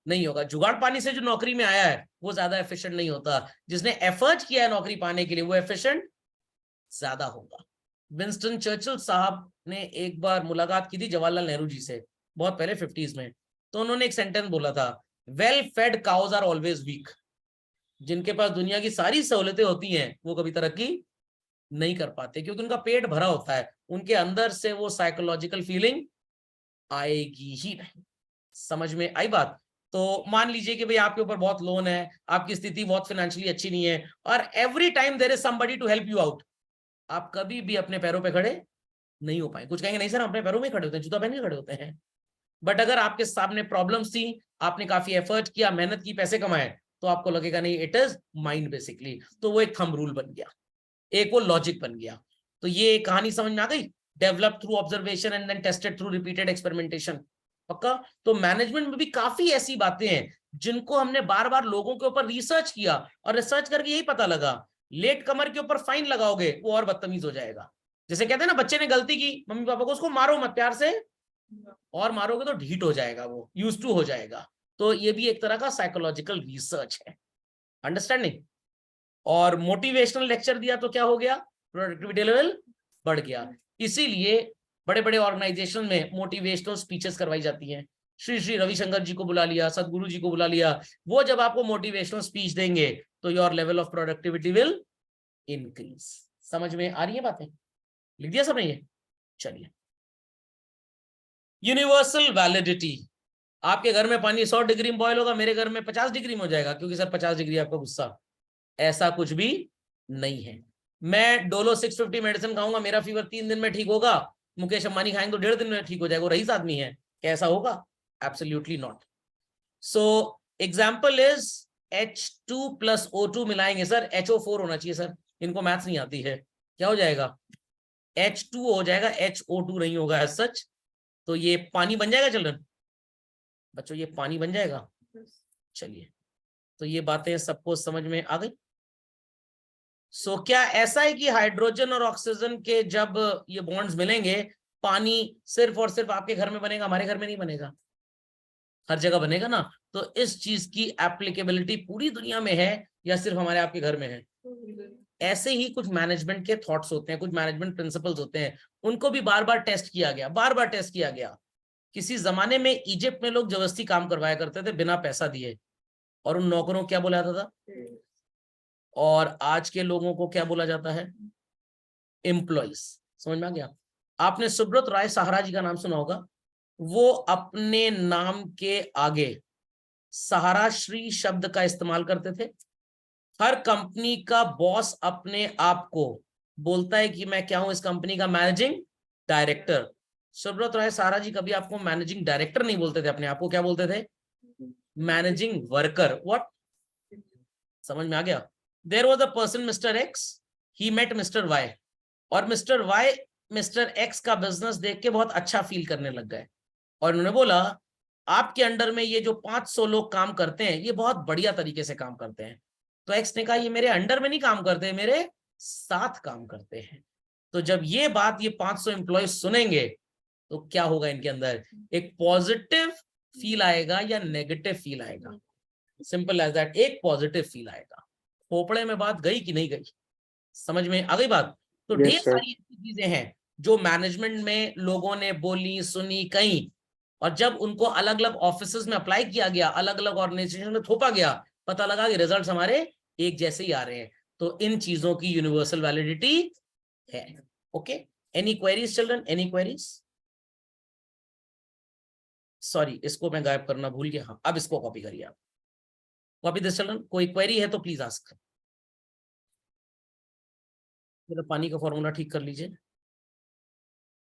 नहीं होगा। जुगाड़ पानी से जो नौकरी में आया है वो ज्यादा एफिशिएंट नहीं होता, जिसने एफर्ट किया है नौकरी पाने के लिए वो एफिशिएंट ज्यादा होगा। विंस्टन चर्चिल साहब ने एक बार मुलाकात की थी जवाहरलाल नेहरू जी से, बहुत पहले 50s में। तो उन्होंने एक सेंटेंस बोला था, well fed cows are always weak. जिनके पास दुनिया की सारी सहूलतें होती हैं वो कभी तरक्की नहीं कर पाते, क्योंकि उनका पेट भरा होता है, उनके अंदर से वो साइकोलॉजिकल फीलिंग आएगी ही नहीं। समझ में आई बात? तो मान लीजिए कि भाई आपके ऊपर बहुत लोन है, आपकी स्थिति बहुत फाइनेंशियली अच्छी नहीं है, और every time there is somebody to help you out, आप कभी भी अपने पैरों पे खड़े नहीं हो पाए। कुछ कहेंगे नहीं सर हम अपने पैरों में खड़े होते हैं, जूता पहन के खड़े होते हैं। बट अगर आपके सामने प्रॉब्लम्स थी, आपने काफी एफर्ट किया, मेहनत की, पैसे कमाए, तो आपको लगेगा नहीं इट इज माइंड बेसिकली। तो वो एक थंब रूल बन गया, एक वो लॉजिक बन गया। तो ये कहानी समझ में आ गई, develop through observation and then tested through repeated experimentation. पक्का? तो मैनेजमेंट में भी काफी ऐसी बातें हैं जिनको हमने बार बार लोगों के ऊपर रिसर्च किया, और रिसर्च करके यही पता लगा, लेट कमर के ऊपर फाइन लगाओगे वो और बदतमीज हो जाएगा। जैसे कहते हैं ना, बच्चे ने गलती की, मम्मी पापा को उसको मारो मत, प्यार से, और मारोगे तो ढीठ हो जाएगा, वो यूज टू हो जाएगा। तो ये भी एक तरह का साइकोलॉजिकल रिसर्च है, अंडरस्टैंडिंग। और मोटिवेशनल लेक्चर दिया तो क्या हो गया, प्रोडक्टिविटी लेवल बढ़ गया। इसीलिए बड़े बड़े ऑर्गेनाइजेशन में मोटिवेशनल स्पीचेस करवाई जाती हैं। श्री श्री रविशंकर जी को बुला लिया, सदगुरु जी को बुला लिया, वो जब आपको मोटिवेशनल स्पीच देंगे तो your level of productivity will increase. समझ में आ रही है बातें? लिख दिया सब ने ये? चलिए, यूनिवर्सल वैलिडिटी। आपके घर में पानी 100 डिग्री में बॉयल होगा, मेरे घर में 50 डिग्री में हो जाएगा, क्योंकि सर 50 डिग्री आपका गुस्सा। ऐसा कुछ भी नहीं है। मैं डोलो 650 मेडिसिन खाऊंगा, मेरा फीवर 3 दिन में ठीक होगा, मुकेश अंबानी खाएंगे तो 1.5 दिन में ठीक हो जाएगा, वो रईस आदमी है, कैसा होगा? Absolutely not. So example is H2 + O2 मिलाएंगे सर, HO4 होना चाहिए सर, इनको मैथ्स नहीं आती है, क्या हो जाएगा? H2 हो जाएगा, HO2 नहीं होगा एज सच। तो ये पानी बन जाएगा चिल्ड्रन, बच्चों ये पानी बन जाएगा। चलिए, तो ये बातें सबको समझ में आ गई। सो क्या ऐसा है कि हाइड्रोजन और ऑक्सीजन के जब ये बॉन्ड्स मिलेंगे, पानी सिर्फ और सिर्फ आपके घर में बनेगा, हमारे घर में नहीं बनेगा? हर जगह बनेगा ना। तो इस चीज की एप्लीकेबिलिटी पूरी दुनिया में है या सिर्फ हमारे आपके घर में है? ऐसे ही कुछ मैनेजमेंट के थॉट्स होते हैं, कुछ मैनेजमेंट प्रिंसिपल्स होते हैं, उनको भी बार बार टेस्ट किया गया, बार बार टेस्ट किया गया। किसी जमाने में इजिप्ट में लोग जबरदस्ती काम करवाया करते थे बिना पैसा दिए, और उन नौकरों को क्या बोला जाता था? और आज के लोगों को क्या बोला जाता है? एम्प्लॉइज। समझ में आ गया? आपने सुब्रत राय सहारा जी का नाम सुना होगा, वो अपने नाम के आगे सहारा श्री शब्द का इस्तेमाल करते थे। हर कंपनी का बॉस अपने आप को बोलता है कि मैं क्या हूं, इस कंपनी का मैनेजिंग डायरेक्टर। सुब्रत राय सहारा जी कभी आपको मैनेजिंग डायरेक्टर नहीं बोलते थे, अपने आप को क्या बोलते थे? Managing worker. व्हाट? समझ में आ गया? There was a person mister X, he met mister Y, और मिस्टर वाई मिस्टर एक्स का बिजनेस देख के बहुत अच्छा फील करने लग गए, और उन्होंने बोला आपके अंडर में ये जो 500 लोग काम करते हैं ये बहुत बढ़िया तरीके से काम करते हैं। तो एक्स ने कहा ये मेरे अंडर में नहीं काम करते, मेरे साथ काम करते हैं। तो जब ये बात ये 500 एम्प्लॉय सुनेंगे तो क्या होगा इनके अंदर? एक पॉजिटिव फील आएगा या नेगेटिव फील आएगा? सिंपल एज दैट, एक पॉजिटिव फील आएगा। खोपड़े में बात गई कि नहीं गई? समझ में आ गई बात? तो ढेर सारी चीजें हैं जो मैनेजमेंट में लोगों ने बोली, सुनी, कहीं, और जब उनको अलग अलग ऑफिसेज में अप्लाई किया गया, अलग अलग ऑर्गेनाइजेशन में थोपा गया, पता लगा कि रिजल्ट्स हमारे एक जैसे ही आ रहे हैं। तो इन चीजों की यूनिवर्सल वैलिडिटी है। Okay, any queries children? Any queries? Sorry, इसको मैं गायब करना भूल गया। हाँ, अब इसको कॉपी करिए आप, कॉपी दिस चिल्ड्रन। कोई क्वेरी है तो प्लीज आस्क। मेरा पानी का फॉर्मूला ठीक कर लीजिए,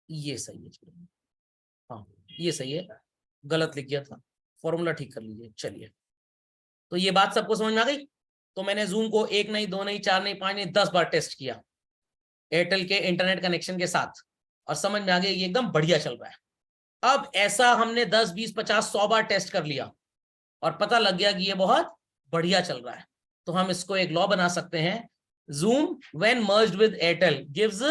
ये सही है। हाँ ये सही है, गलत लिख गया था, फॉर्मूला ठीक कर लीजिए। चलिए, तो ये बात सबको समझ में आ गई? तो मैंने जूम को 1 नहीं, 2 नहीं, 4 नहीं, 5 नहीं, 10 बार टेस्ट किया एयरटेल के इंटरनेट कनेक्शन के साथ, और समझ में आ गया ये एकदम बढ़िया चल रहा है। अब ऐसा हमने 10, 20, 50, 100 बार टेस्ट कर लिया, और पता लग गया कि ये बहुत बढ़िया चल रहा है, तो हम इसको एक लॉ बना सकते हैं, zoom when merged with Airtel gives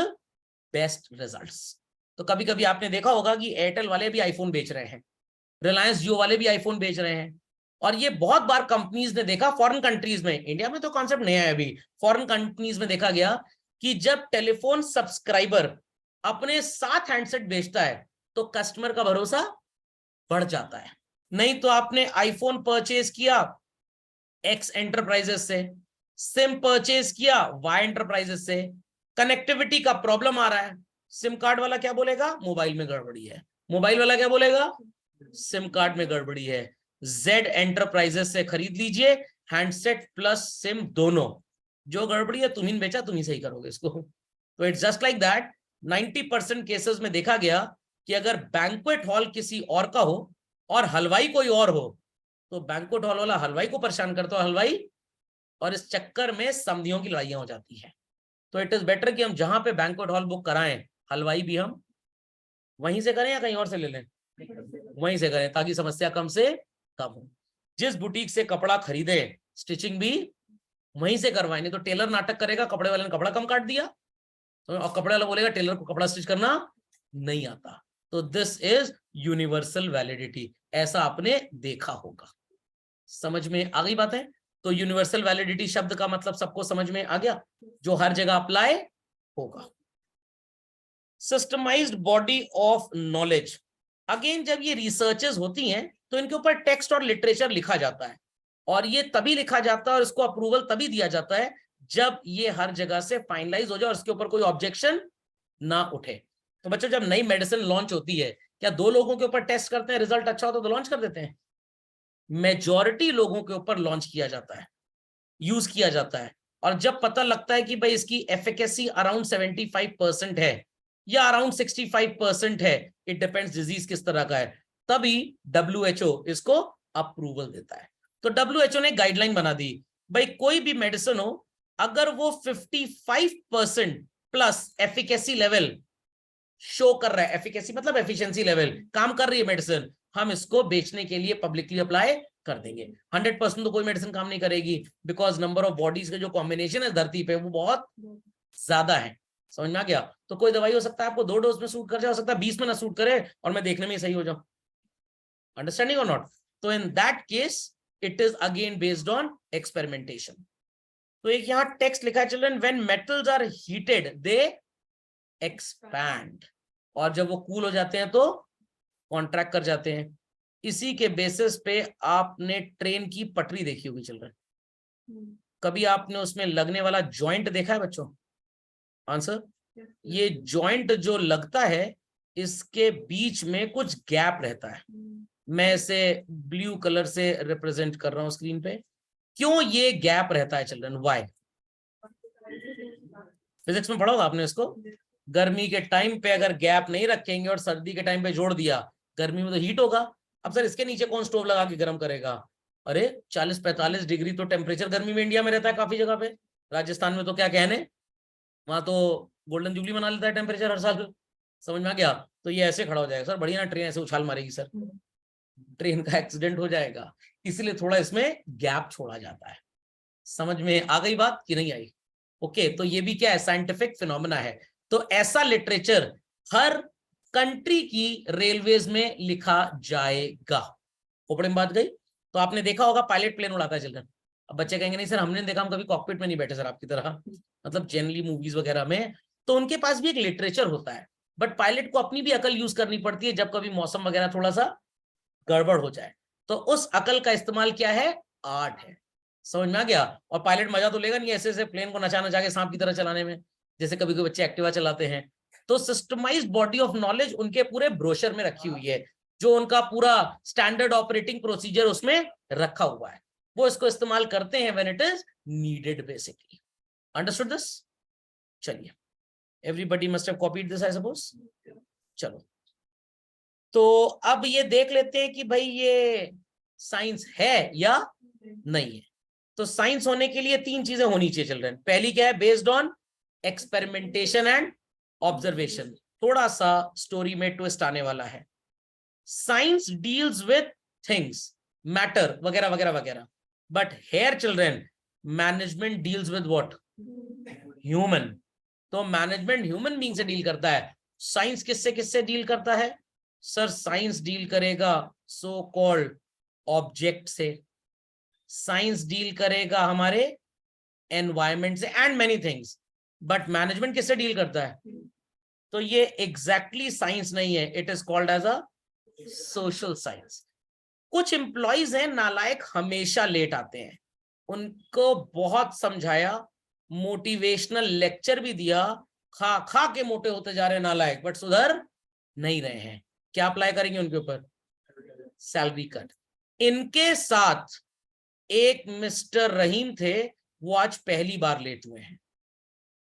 best results. तो कभी कभी आपने देखा होगा कि एयरटेल वाले भी आईफोन बेच रहे हैं, रिलायंस जियो वाले भी आईफोन बेच रहे हैं, और ये बहुत बार कंपनीज ने देखा फॉरेन कंट्रीज में, इंडिया में तो कॉन्सेप्ट नया है अभी, फॉरेन कंट्रीज में देखा गया कि जब टेलीफोन सब्सक्राइबर अपने साथ हैंडसेट बेचता है तो कस्टमर का भरोसा बढ़ जाता है। नहीं तो आपने आईफोन परचेज किया एक्स एंटरप्राइजेस से, सिम परचेज किया वाई एंटरप्राइजेस से, कनेक्टिविटी का प्रॉब्लम आ रहा है, सिम कार्ड वाला क्या बोलेगा, मोबाइल में गड़बड़ी है, मोबाइल वाला क्या बोलेगा, सिम कार्ड में गड़बड़ी है, जेड एंटरप्राइजेस से खरीद लीजिए, हैंडसेट प्लस सिम दोनों, जो गड़बड़ी है तुम्ही बेचा तुम्ही सही करोगे इसको। तो it's just like that, 90% cases में देखा गया कि अगर बैंक्वेट हॉल किसी और का हो और हलवाई कोई और हो, तो बैंक्वेट हॉल वाला हलवाई को परेशान करता है हलवाई, और इस चक्कर में समधियों की लड़ाइयां हो जाती है। तो इट इज बेटर कि हम जहां पे बैंक्वेट हॉल बुक कराएं, हलवाई भी हम वहीं से करें या कहीं और से ले लें, वहीं से करें, ताकि समस्या कम से कम हो। जिस बुटीक से कपड़ा खरीदे स्टिचिंग भी वहीं से करवाएं, नहीं तो टेलर नाटक करेगा, कपड़े वाले ने कपड़ा कम काट दिया, तो और कपड़े वाला बोलेगा टेलर को कपड़ा स्टिच करना नहीं आता। तो दिस इज यूनिवर्सल वैलिडिटी, ऐसा आपने देखा होगा। समझ में आ गई बात है? तो यूनिवर्सल वैलिडिटी शब्द का मतलब सबको समझ में आ गया, जो हर जगह अप्लाई होगा। Systemised body of knowledge, again जब ये रिसर्चेस होती हैं तो इनके ऊपर टेक्स्ट और लिटरेचर लिखा जाता है, और ये तभी लिखा जाता है और इसको अप्रूवल तभी दिया जाता है जब ये हर जगह से फाइनलाइज हो जाए और इसके ऊपर कोई ऑब्जेक्शन ना उठे। तो बच्चों जब नई मेडिसिन लॉन्च होती है, क्या 2 लोगों के ऊपर टेस्ट करते हैं, रिजल्ट अच्छा होता तो लॉन्च कर देते हैं? मेजॉरिटी लोगों के ऊपर लॉन्च किया जाता है, यूज किया जाता है, और जब पता लगता है कि भाई इसकी एफिकेसी अराउंड 75% है या अराउंड 65% है, इट डिपेंड्स डिजीज किस तरह का है, तभी WHO इसको अप्रूवल देता है। तो WHO ने गाइडलाइन बना दी, भाई कोई भी मेडिसिन हो, अगर वो 55% प्लस एफिकेसी लेवल शो कर रहा है, एफिकेसी मतलब एफिशिएंसी लेवल, काम कर रही है मेडिसिन, हम इसको बेचने के लिए पब्लिकली अप्लाई कर देंगे। 100% तो कोई मेडिसिन काम नहीं करेगी, बिकॉज नंबर ऑफ बॉडीज के जो कॉम्बिनेशन है धरती पे वो बहुत ज्यादा है। समझ में आ गया? तो कोई दवाई हो सकता है आपको 2 डोज में सूट कर जाए, हो सकता है 20 में ना सूट करे और मैं देखने में सही हो जाऊं। अंडरस्टैंडिंग और नॉट? तो in that case it is again based on experimentation. तो एक यहां टेक्स्ट लिखा है children, when metals are heated they expand, और जब वो कूल हो जाते हैं तो कॉन्ट्रैक्ट कर जाते हैं। इसी के बेसिस पे आपने ट्रेन की पटरी देखी होगी चिल्ड्रन, कभी आपने उसमें लगने वाला जॉइंट देखा है बच्चों? आंसर, ये जॉइंट जो लगता है इसके बीच में कुछ गैप रहता है, मैं इसे ब्लू कलर से रिप्रेजेंट कर रहा हूं स्क्रीन पे। क्यों ये गैप रहता है चिल्ड्रन, वाई? फिजिक्स में पढ़ा होगा आपने इसको, गर्मी के टाइम पे अगर गैप नहीं रखेंगे और सर्दी के टाइम पे जोड़ दिया, गर्मी में तो हीट होगा। अब सर इसके नीचे कौन स्टोव लगा के गर्म करेगा? अरे 40-45 डिग्री तो टेम्परेचर गर्मी में इंडिया में रहता है काफी जगह पे, राजस्थान में तो क्या कहने, वहां तो गोल्डन जुबली मना लेता है टेम्परेचर हर साल। समझ में आ गया? तो ये ऐसे खड़ा हो जाएगा सर, बढ़िया ना, ट्रेन ऐसे उछाल मारेगी सर, ट्रेन का एक्सीडेंट हो जाएगा, इसलिए थोड़ा इसमें गैप छोड़ा जाता है। समझ में आ गई बात कि नहीं आई? ओके, तो ये भी क्या है, साइंटिफिक फिनोमेना है। तो ऐसा लिटरेचर हर कंट्री की रेलवेज में लिखा जाएगा। खोपड़े में बात गई? तो आपने देखा होगा पायलट प्लेन उड़ाता है चिल्ड्रन, अब बच्चे कहेंगे नहीं सर हमने देखा, हम कभी कॉकपिट में नहीं बैठे सर आपकी तरह, मतलब जनरली मूवीज वगैरह में, तो उनके पास भी एक लिटरेचर होता है, बट पायलट को अपनी भी अकल यूज करनी पड़ती है जब कभी मौसम वगैरह थोड़ा सा गड़बड़ हो जाए, तो उस अकल का इस्तेमाल क्या है, आर्ट है। समझ में आ गया? और पायलट मजा तो लेगा नहीं ऐसे ऐसे प्लेन को नचा नचा के सांप की तरह चलाने में, जैसे कभी कोई बच्चे एक्टिवा चलाते हैं। तो सिस्टमाइज्ड बॉडी ऑफ नॉलेज उनके पूरे ब्रोशर में रखी हुई है, जो उनका पूरा स्टैंडर्ड ऑपरेटिंग प्रोसीजर उसमें रखा हुआ है, वो इसको इस्तेमाल करते हैं when it is needed basically. Understood this? चलिए, everybody must have copied this I suppose. चलो, तो अब ये देख लेते हैं कि भाई ये साइंस है या नहीं है। तो साइंस होने के लिए 3 चीजें होनी चाहिए चिल्ड्रन। पहली क्या है, based on experimentation and observation. थोड़ा सा स्टोरी में ट्विस्ट आने वाला है। Science deals with things matter वगैरह वगैरह वगैरह। But here children, management deals with what? Human. तो मैनेजमेंट ह्यूमन बीइंग से डील करता है। साइंस किससे किससे डील करता है? सर साइंस डील करेगा सो कॉल्ड ऑब्जेक्ट से, साइंस डील करेगा हमारे एनवायरमेंट से and many things. But management किससे डील करता है? तो ये एग्जैक्टली साइंस नहीं है, it is called as a social science. कुछ एम्प्लॉइज हैं नालायक, हमेशा लेट आते हैं, उनको बहुत समझाया, मोटिवेशनल लेक्चर भी दिया, खा खा के मोटे होते जा रहे हैं नालायक, बट सुधर नहीं रहे हैं। क्या अप्लाई करेंगे उनके ऊपर? Salary cut. इनके साथ एक मिस्टर रहीम थे, वो आज पहली बार लेट हुए हैं,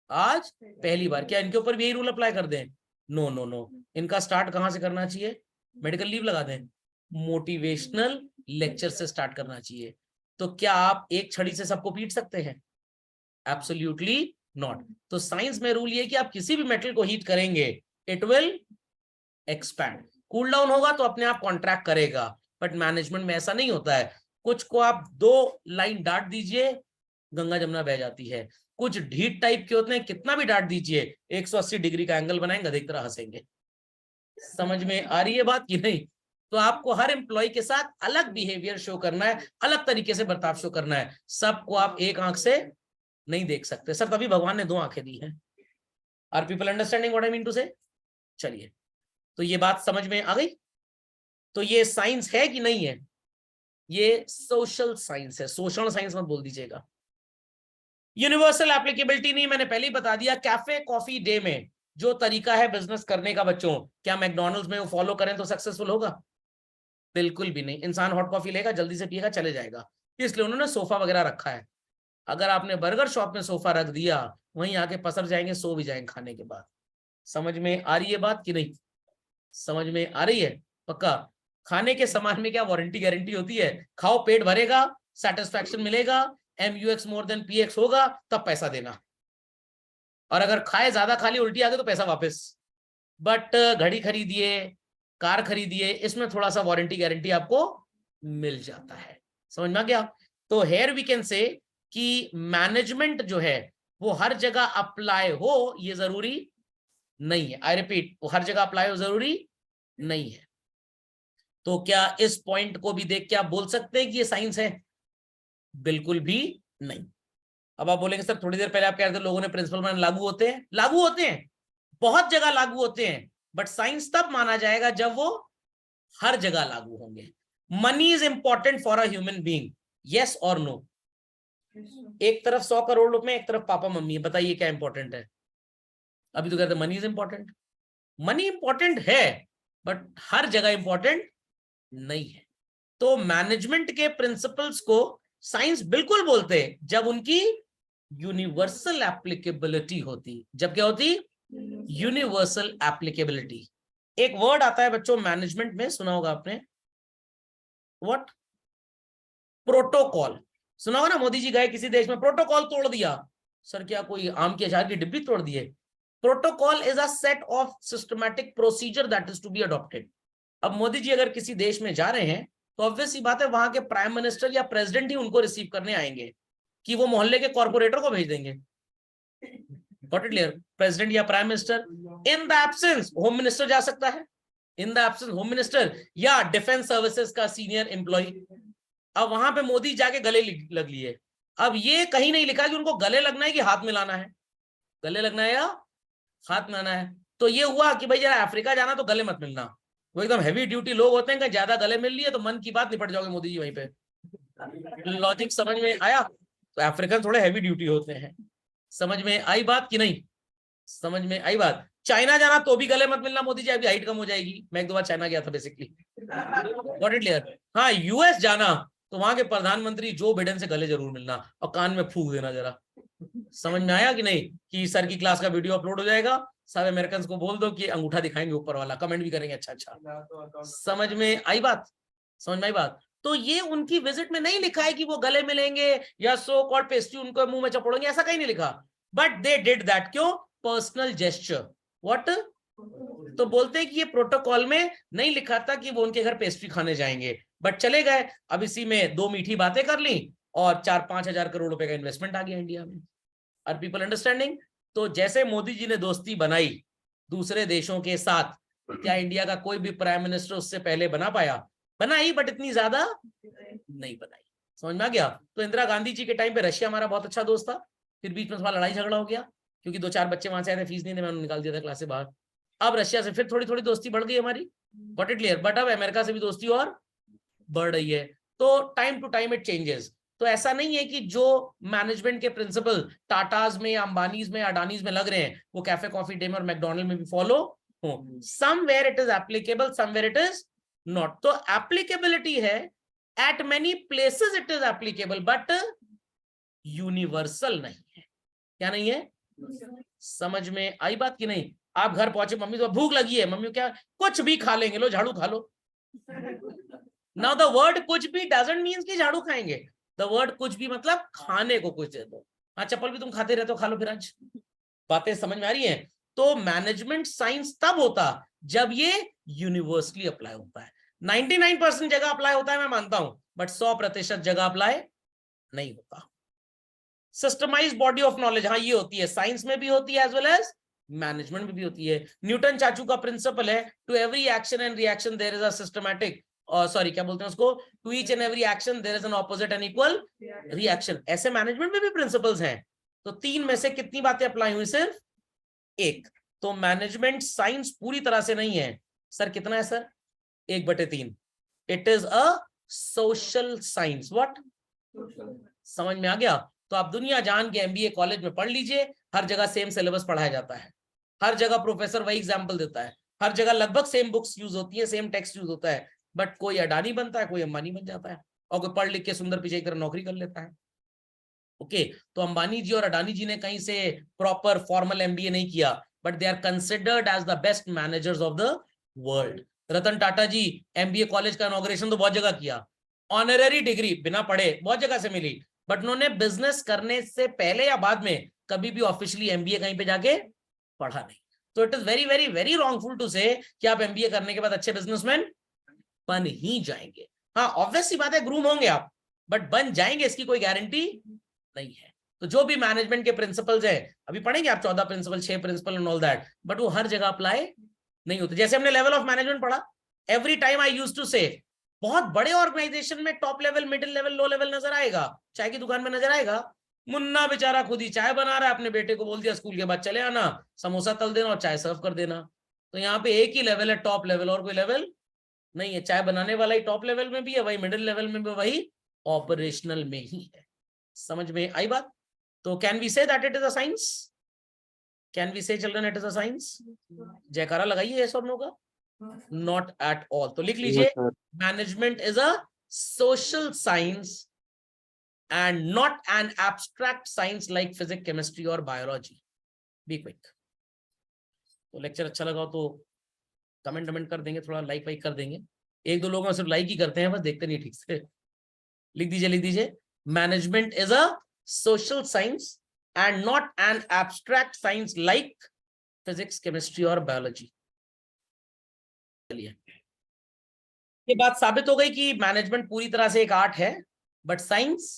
आज पहली बार। क्या इनके ऊपर भी यही रूल अप्लाई कर दें? No no no. इनका स्टार्ट कहां से करना चाहिए? मेडिकल लीव लगा दें, मोटिवेशनल लेक्चर से स्टार्ट करना चाहिए। तो क्या आप एक छड़ी से सबको पीट सकते हैं? Absolutely not. तो साइंस में रूल ये कि आप किसी भी मेटल को हीट करेंगे, it will expand. Cool down होगा तो अपने आप कॉन्ट्रैक्ट करेगा। बट मैनेजमेंट में ऐसा नहीं होता है। कुछ को आप 2 लाइन डांट दीजिए, गंगा जमुना बह जाती है। कुछ ढीठ टाइप के होते हैं, कितना भी डांट दीजिए 180 डिग्री का एंगल बनाएंगे, देख तरह हंसेंगे। समझ में आ रही है बात कि नहीं? तो आपको हर एम्प्लॉय के साथ अलग बिहेवियर शो करना है, अलग तरीके से बर्ताव शो करना है। सबको आप एक आंख से नहीं देख सकते। सर तभी भगवान ने 2 आंखें दी हैं। Are people understanding what I mean to say? चलिए, तो ये बात समझ में आ गई। तो ये साइंस है कि नहीं है? ये सोशल साइंस है, सोशल साइंस मत बोल दीजिएगा। यूनिवर्सल एप्लीकेबिलिटी नहीं, मैंने पहले ही बता दिया। कैफे कॉफी डे में जो तरीका है बिजनेस करने का बच्चों, क्या मैकडॉनल्ड्स में वो फॉलो करें तो सक्सेसफुल होगा? बिल्कुल भी नहीं। इंसान हॉट कॉफी लेगा, जल्दी से पिएगा, चले जाएगा। इसलिए उन्होंने सोफा वगैरह रखा है। अगर आपने बर्गर शॉप में सोफा रख दिया, वहीं आके पसर जाएंगे, सो भी जाएंगे खाने के बाद। समझ में आ रही है बात कि नहीं? समझ में आ रही है? पक्का? खाने के सामान में क्या वारंटी गारंटी होती है? खाओ, पेट भरेगा, सेटिस्फैक्शन मिलेगा, MUX मोर देन PX होगा, तब पैसा देना। और अगर खाए, ज्यादा खा ली, उल्टी आ गई तो पैसा वापस। बट घड़ी खरीदिए, कार खरीदिए, इसमें थोड़ा सा वारंटी गारंटी आपको मिल जाता है। समझ में आ गया? तो हेयर वी कैन से कि मैनेजमेंट जो है वो हर जगह अप्लाई हो ये जरूरी नहीं है। आई रिपीट, वो हर जगह अप्लाई हो जरूरी नहीं है। तो क्या इस पॉइंट को भी देख के आप बोल सकते हैं कि ये साइंस है? बिल्कुल भी नहीं। अब आप बोलेंगे सर थोड़ी देर पहले आप कह रहे थे लोगों ने प्रिंसिपल मान लागू होते हैं। लागू होते हैं, बहुत जगह लागू होते हैं, बट साइंस तब माना जाएगा जब वो हर जगह लागू होंगे। Money is important for a human being, yes और नो? एक तरफ 100 करोड़ रुपए, एक तरफ पापा मम्मी है, बताइए क्या इंपॉर्टेंट है? अभी तो कहते money is important. Money important है, बट हर जगह इंपॉर्टेंट नहीं है। तो मैनेजमेंट के प्रिंसिपल्स को साइंस बिल्कुल बोलते हैं जब उनकी यूनिवर्सल एप्लीकेबिलिटी होती। जब क्या होती? Universal applicability. एक वर्ड आता है बच्चों मैनेजमेंट में, सुना होगा आपने, व्हाट? प्रोटोकॉल। सुना होगा ना, मोदी जी गए किसी देश में, प्रोटोकॉल तोड़ दिया। सर क्या कोई आम के अचार की डिब्बी तोड़ दिए? Protocol is a set of systematic procedure that is to be adopted. अब मोदी जी अगर किसी देश में जा रहे हैं तो ऑब्वियस सी बात है वहां के प्राइम मिनिस्टर या प्रेसिडेंट ही उनको रिसीव करने आएंगे, कि वो मोहल्ले के कॉर्पोरेटर को भेज देंगे? Got it clear? प्रेसिडेंट या prime minister. In the absence home minister जा सकता है, in the absence home minister या डिफेंस सर्विसेज का सीनियर एम्प्लॉय। अब वहां पे मोदी जाके गले लग लिए। अब ये कहीं नहीं लिखा कि उनको गले लगना है कि हाथ मिलाना है, गले लगना है या हाथ मिलाना है। तो ये हुआ कि भाई जरा अफ्रीका जाना तो गले मत मिलना, वो एकदम हैवी ड्यूटी लोग होते हैं, कि ज्यादा गले मिल लिए तो मन की बात निपट जाओगे मोदी जी वहीं पे। लॉजिक समझ में आया? तो अफ्रीकन थोड़े हैवी ड्यूटी होते हैं। समझ में आई बात कि नहीं? समझ में आई बात? चाइना जाना तो भी गले मत मिलना मोदी जी, अभी हाइट कम हो जाएगी। मैं 1-2 बार चाइना गया था बेसिकली। Got it clear? हाँ, US जाना तो वहां के प्रधानमंत्री जो बिडेन से गले जरूर मिलना और कान में फूंक देना जरा। समझ में आया कि नहीं? कि सर की क्लास का वीडियो अपलोड हो जाएगा, सब अमेरिकन को बोल दो कि अंगूठा दिखाएंगे ऊपर वाला, कमेंट भी करेंगे अच्छा अच्छा। समझ में आई बात? समझ में आई बात? तो ये उनकी विजिट में नहीं लिखा है कि वो गले मिलेंगे या सो कॉल्ड पेस्ट्री उनको मुंह में चपोड़ेंगे, ऐसा कहीं नहीं लिखा। बट दे डिड दैट, क्यों? Personal gesture. व्हाट? तो बोलते हैं कि ये प्रोटोकॉल में नहीं लिखा था कि वो उनके घर पेस्ट्री खाने जाएंगे, बट चले गए, अब इसी में 2 मीठी बातें कर ली और 4-5 हजार करोड़ रुपए का इन्वेस्टमेंट आ गया इंडिया में। Are people understanding? तो जैसे मोदी जी ने दोस्ती बनाई दूसरे देशों के साथ, क्या इंडिया का कोई भी प्राइम मिनिस्टर उससे पहले बना पाया? बनाई, बट इतनी ज्यादा नहीं बनाई। समझ में आ गया? तो इंदिरा गांधी जी के टाइम पे रशिया हमारा बहुत अच्छा दोस्त था, फिर बीच में थोड़ा लड़ाई झगड़ा हो गया क्योंकि 2-4 बच्चे वहां से आए थे, फीस नहीं थे, मैंने निकाल दिया था क्लास से बाहर। अब रशिया से फिर थोड़ी थोड़ी दोस्ती बढ़ गई हमारी, गॉट इट क्लियर? बट अब अमेरिका से भी दोस्ती और बढ़ रही है। तो time to time it changes. तो ऐसा नहीं है कि जो मैनेजमेंट के प्रिंसिपल टाटाज में या अंबानीज में अडानीज में लग रहे हैं वो कैफे कॉफी डे में और मैकडोनल्ड में भी फॉलो हो। Somewhere it is applicable, somewhere it is not. तो एप्लीकेबिलिटी है, eight many places it is applicable, but universal नहीं है। क्या नहीं है? समझ में आई बात की नहीं? आप घर पहुंचे, मम्मी तो भूख लगी है, मम्मी क्या कुछ भी खा लेंगे, लो झाड़ू खा लो। नाउ द वर्ड कुछ भी डजंट मीन कि झाड़ू खाएंगे। द वर्ड कुछ भी मतलब खाने को कुछ दे दो। हाँ, चप्पल भी तुम खाते रहते हो, खा लो फिर आज। बातें समझ में आ रही हैं? तो मैनेजमेंट साइंस तब होता जब ये यूनिवर्सली अप्लाई होता है। 99% जगह अप्लाई होता है मैं मानता हूं, बट 100% जगह अप्लाई नहीं होता। सिस्टमाइज्ड बॉडी ऑफ नॉलेज, हाँ ये होती है, साइंस में भी होती है एज वेल एज मैनेजमेंट में भी होती है। न्यूटन चाचू का प्रिंसिपल है, to every action and reaction there is a systematic, sorry क्या बोलते हैं उसको, to each and every action there is an opposite and equal reaction. ऐसे मैनेजमेंट में भी प्रिंसिपल्स हैं। तो 3 में से कितनी बातें अप्लाई हुई? सिर्फ 1। तो मैनेजमेंट साइंस पूरी तरह से नहीं है। सर कितना है sir? 1/3। It is a social science. What? समझ में आ गया? तो आप दुनिया जान के एमबीए कॉलेज में पढ़ लीजिए, हर जगह सेम सिलेबस पढ़ाया जाता है, हर जगह प्रोफेसर वही एग्जाम्पल देता है, हर जगह लगभग सेम बुक्स यूज होती है, सेम टेक्स्ट यूज होता है, बट कोई अडानी बनता है, कोई अंबानी बन जाता है, और कोई पढ़ लिख के सुंदर पिचाई की तरह नौकरी कर लेता है। ओके, तो अंबानी जी और अडानी जी ने कहीं से प्रॉपर फॉर्मल एमबीए नहीं किया, but they are considered as the best managers of the world. Ratan Tata ji MBA college का इनॉग्रेशन तो बहुत जगह किया, ऑनररी डिग्री बिना पढ़े बहुत जगह से मिली, बट उन्होंने बिजनेस करने से पहले या बाद में कभी भी ऑफिशियली एमबीए कहीं पे जाके पढ़ा नहीं। तो it is very very very wrongful to say कि आप एमबीए करने के बाद अच्छे बिजनेसमैन बन ही जाएंगे। हाँ ऑब्वियस सी बात है, ग्रूम होंगे आप, बट बन जाएंगे इसकी कोई गारंटी नहीं है। तो जो भी मैनेजमेंट के प्रिंसिपल्स है, अभी पढ़ेंगे आप 14 principle, 6 principle and all that, but वो हर जगह अप्लाई नहीं होते। जैसे हमने लेवल ऑफ मैनेजमेंट पढ़ा, every time I used to say बहुत बड़े ऑर्गेनाइजेशन में top level, middle level, low level नजर आएगा, चाय की दुकान में नजर आएगा, मुन्ना बेचारा खुद ही चाय बना रहा है, अपने बेटे को बोल दिया स्कूल के बाद चले आना, समोसा तल देना और चाय सर्व कर देना। तो यहाँ पे एक ही लेवल है टॉप लेवल, और कोई लेवल नहीं है। चाय बनाने वाला ही टॉप लेवल में भी है, वही मिडिल लेवल में भी, वही ऑपरेशनल में ही है। समझ में आई बात? तो can we say that it is a science? Can we say children it is a science? जयकारा लगाइए यस और नो का। Not at all. तो लिख लीजिए, management is a social science and not an abstract science like physics, chemistry और biology. Be quick. तो lecture अच्छा लगा तो कमेंट कर देंगे, थोड़ा लाइक वाइक कर देंगे। 1-2 लोग सिर्फ लाइक ही करते हैं, बस देखते नहीं ठीक से। लिख दीजिए, management is a social science and not an abstract science like physics, chemistry और बायोलॉजी। चलिए, ये बात साबित हो गई कि मैनेजमेंट पूरी तरह से एक आर्ट है, बट साइंस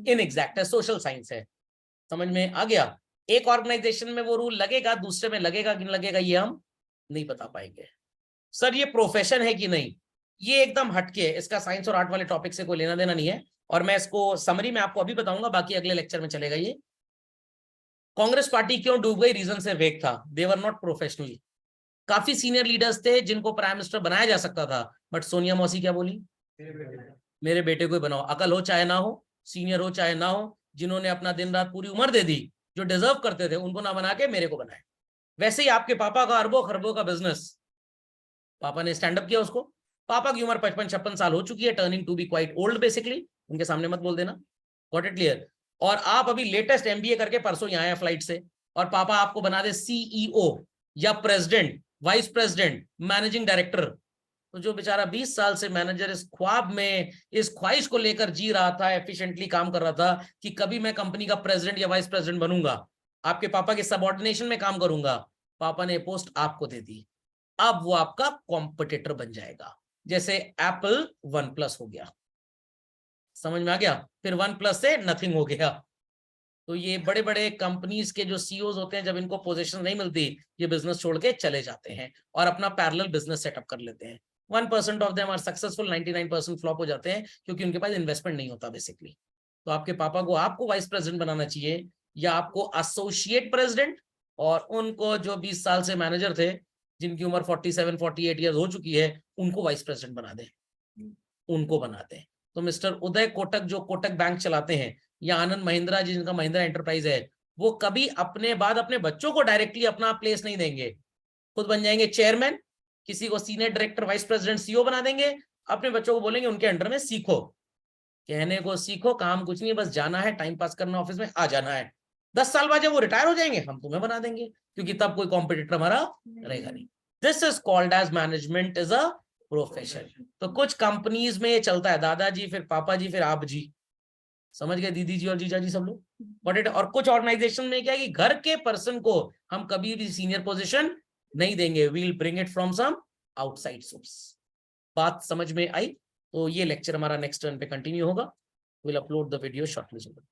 इनएग्जैक्ट है, सोशल साइंस है। समझ में आ गया? एक ऑर्गेनाइजेशन में वो रूल लगेगा, दूसरे में लगेगा कि नहीं लगेगा ये हम नहीं बता पाएंगे। सर ये प्रोफेशन है कि नहीं, ये एकदम हटके है, इसका साइंस और आर्ट वाले टॉपिक से कोई लेना देना नहीं है, और मैं इसको समरी में आपको अभी बताऊंगा, बाकी अगले लेक्चर में चलेगा। ये कांग्रेस पार्टी क्यों डूब गई, रीजन से वेग था, दे वर नॉट प्रोफेशनल। काफी सीनियर लीडर्स थे जिनको प्राइम मिनिस्टर बनाया जा सकता था, बट सोनिया मौसी क्या बोली, मेरे बेटे को ही बनाओ, अकल हो चाहे ना हो, सीनियर हो चाहे ना हो, जिन्होंने अपना दिन रात पूरी उम्र दे दी, जो डिजर्व करते थे उनको ना बना के मेरे को बनाए। वैसे ही आपके पापा का अरबों खरबों का बिजनेस, पापा ने स्टैंड अप किया उसको, पापा की उम्र 55-56 साल हो चुकी है, turning to be quite old basically, उनके सामने मत बोल देना, गॉट इट क्लियर? और आप अभी लेटेस्ट एमबीए करके परसों यहाँ आए फ्लाइट से, और पापा आपको बना दे सीईओ या president, vice president, managing director. तो जो बेचारा 20 साल से मैनेजर इस ख्वाब में, इस ख्वाहिश को लेकर जी रहा था, एफिशिएंटली काम कर रहा था कि कभी मैं कंपनी का प्रेसिडेंट या वाइस प्रेसिडेंट बनूंगा, आपके पापा के सबऑर्डिनेशन में काम करूंगा, पापा ने पोस्ट आपको दे दी, अब वो आपका कॉम्पिटिटर बन जाएगा। जैसे एप्पल OnePlus हो गया, समझ में आ गया, फिर OnePlus से नथिंग हो गया। तो ये बड़े बड़े कंपनीज के जो सीईओज होते हैं, जब इनको पोजीशन नहीं मिलती, ये बिजनेस छोड़ के चले जाते हैं और अपना पैरेलल बिजनेस सेटअप कर लेते हैं। 1% of them are successful, 99% flop हो जाते हैं क्योंकि उनके पास इन्वेस्टमेंट नहीं होता बेसिकली। तो आपके पापा को आपको वाइस प्रेसिडेंट बनाना चाहिए या आपको एसोसिएट प्रेसिडेंट, और उनको जो 20 साल से मैनेजर थे, जिनकी उम्र 47-48 ईयर्स हो चुकी है, उनको वाइस प्रेसिडेंट बना दें, उनको बनाते हैं। तो मिस्टर उदय कोटक जो कोटक बैंक चलाते हैं, या आनंद महिंद्रा जिनका महिंद्रा एंटरप्राइज है, वो कभी अपने बाद अपने बच्चों को डायरेक्टली अपना प्लेस नहीं देंगे, खुद बन जाएंगे चेयरमैन, किसी को senior director, vice president, CEO बना देंगे, अपने बच्चों को बोलेंगे उनके अंडर में सीखो, कहने को सीखो, काम कुछ नहीं, बस जाना है, टाइम पास करना, ऑफिस में आ जाना है। 10 साल बाद जब वो रिटायर हो जाएंगे, हम तुम्हें बना देंगे, क्योंकि तब कोई कॉम्पिटिटर हमारा रहेगा नहीं। This is called as management is a profession. तो कुछ कंपनीज में ये चलता है, दादाजी फिर पापा जी फिर आप जी, समझ गए, दीदी जी और जीजा जी सब लोग, बट इट, और कुछ ऑर्गेनाइजेशन में क्या है कि घर के पर्सन को हम कभी भी सीनियर पोजीशन नहीं देंगे, we'll bring it from some outside source. बात समझ में आई? तो ये लेक्चर हमारा नेक्स्ट टर्न पे कंटिन्यू होगा, will upload the video shortly.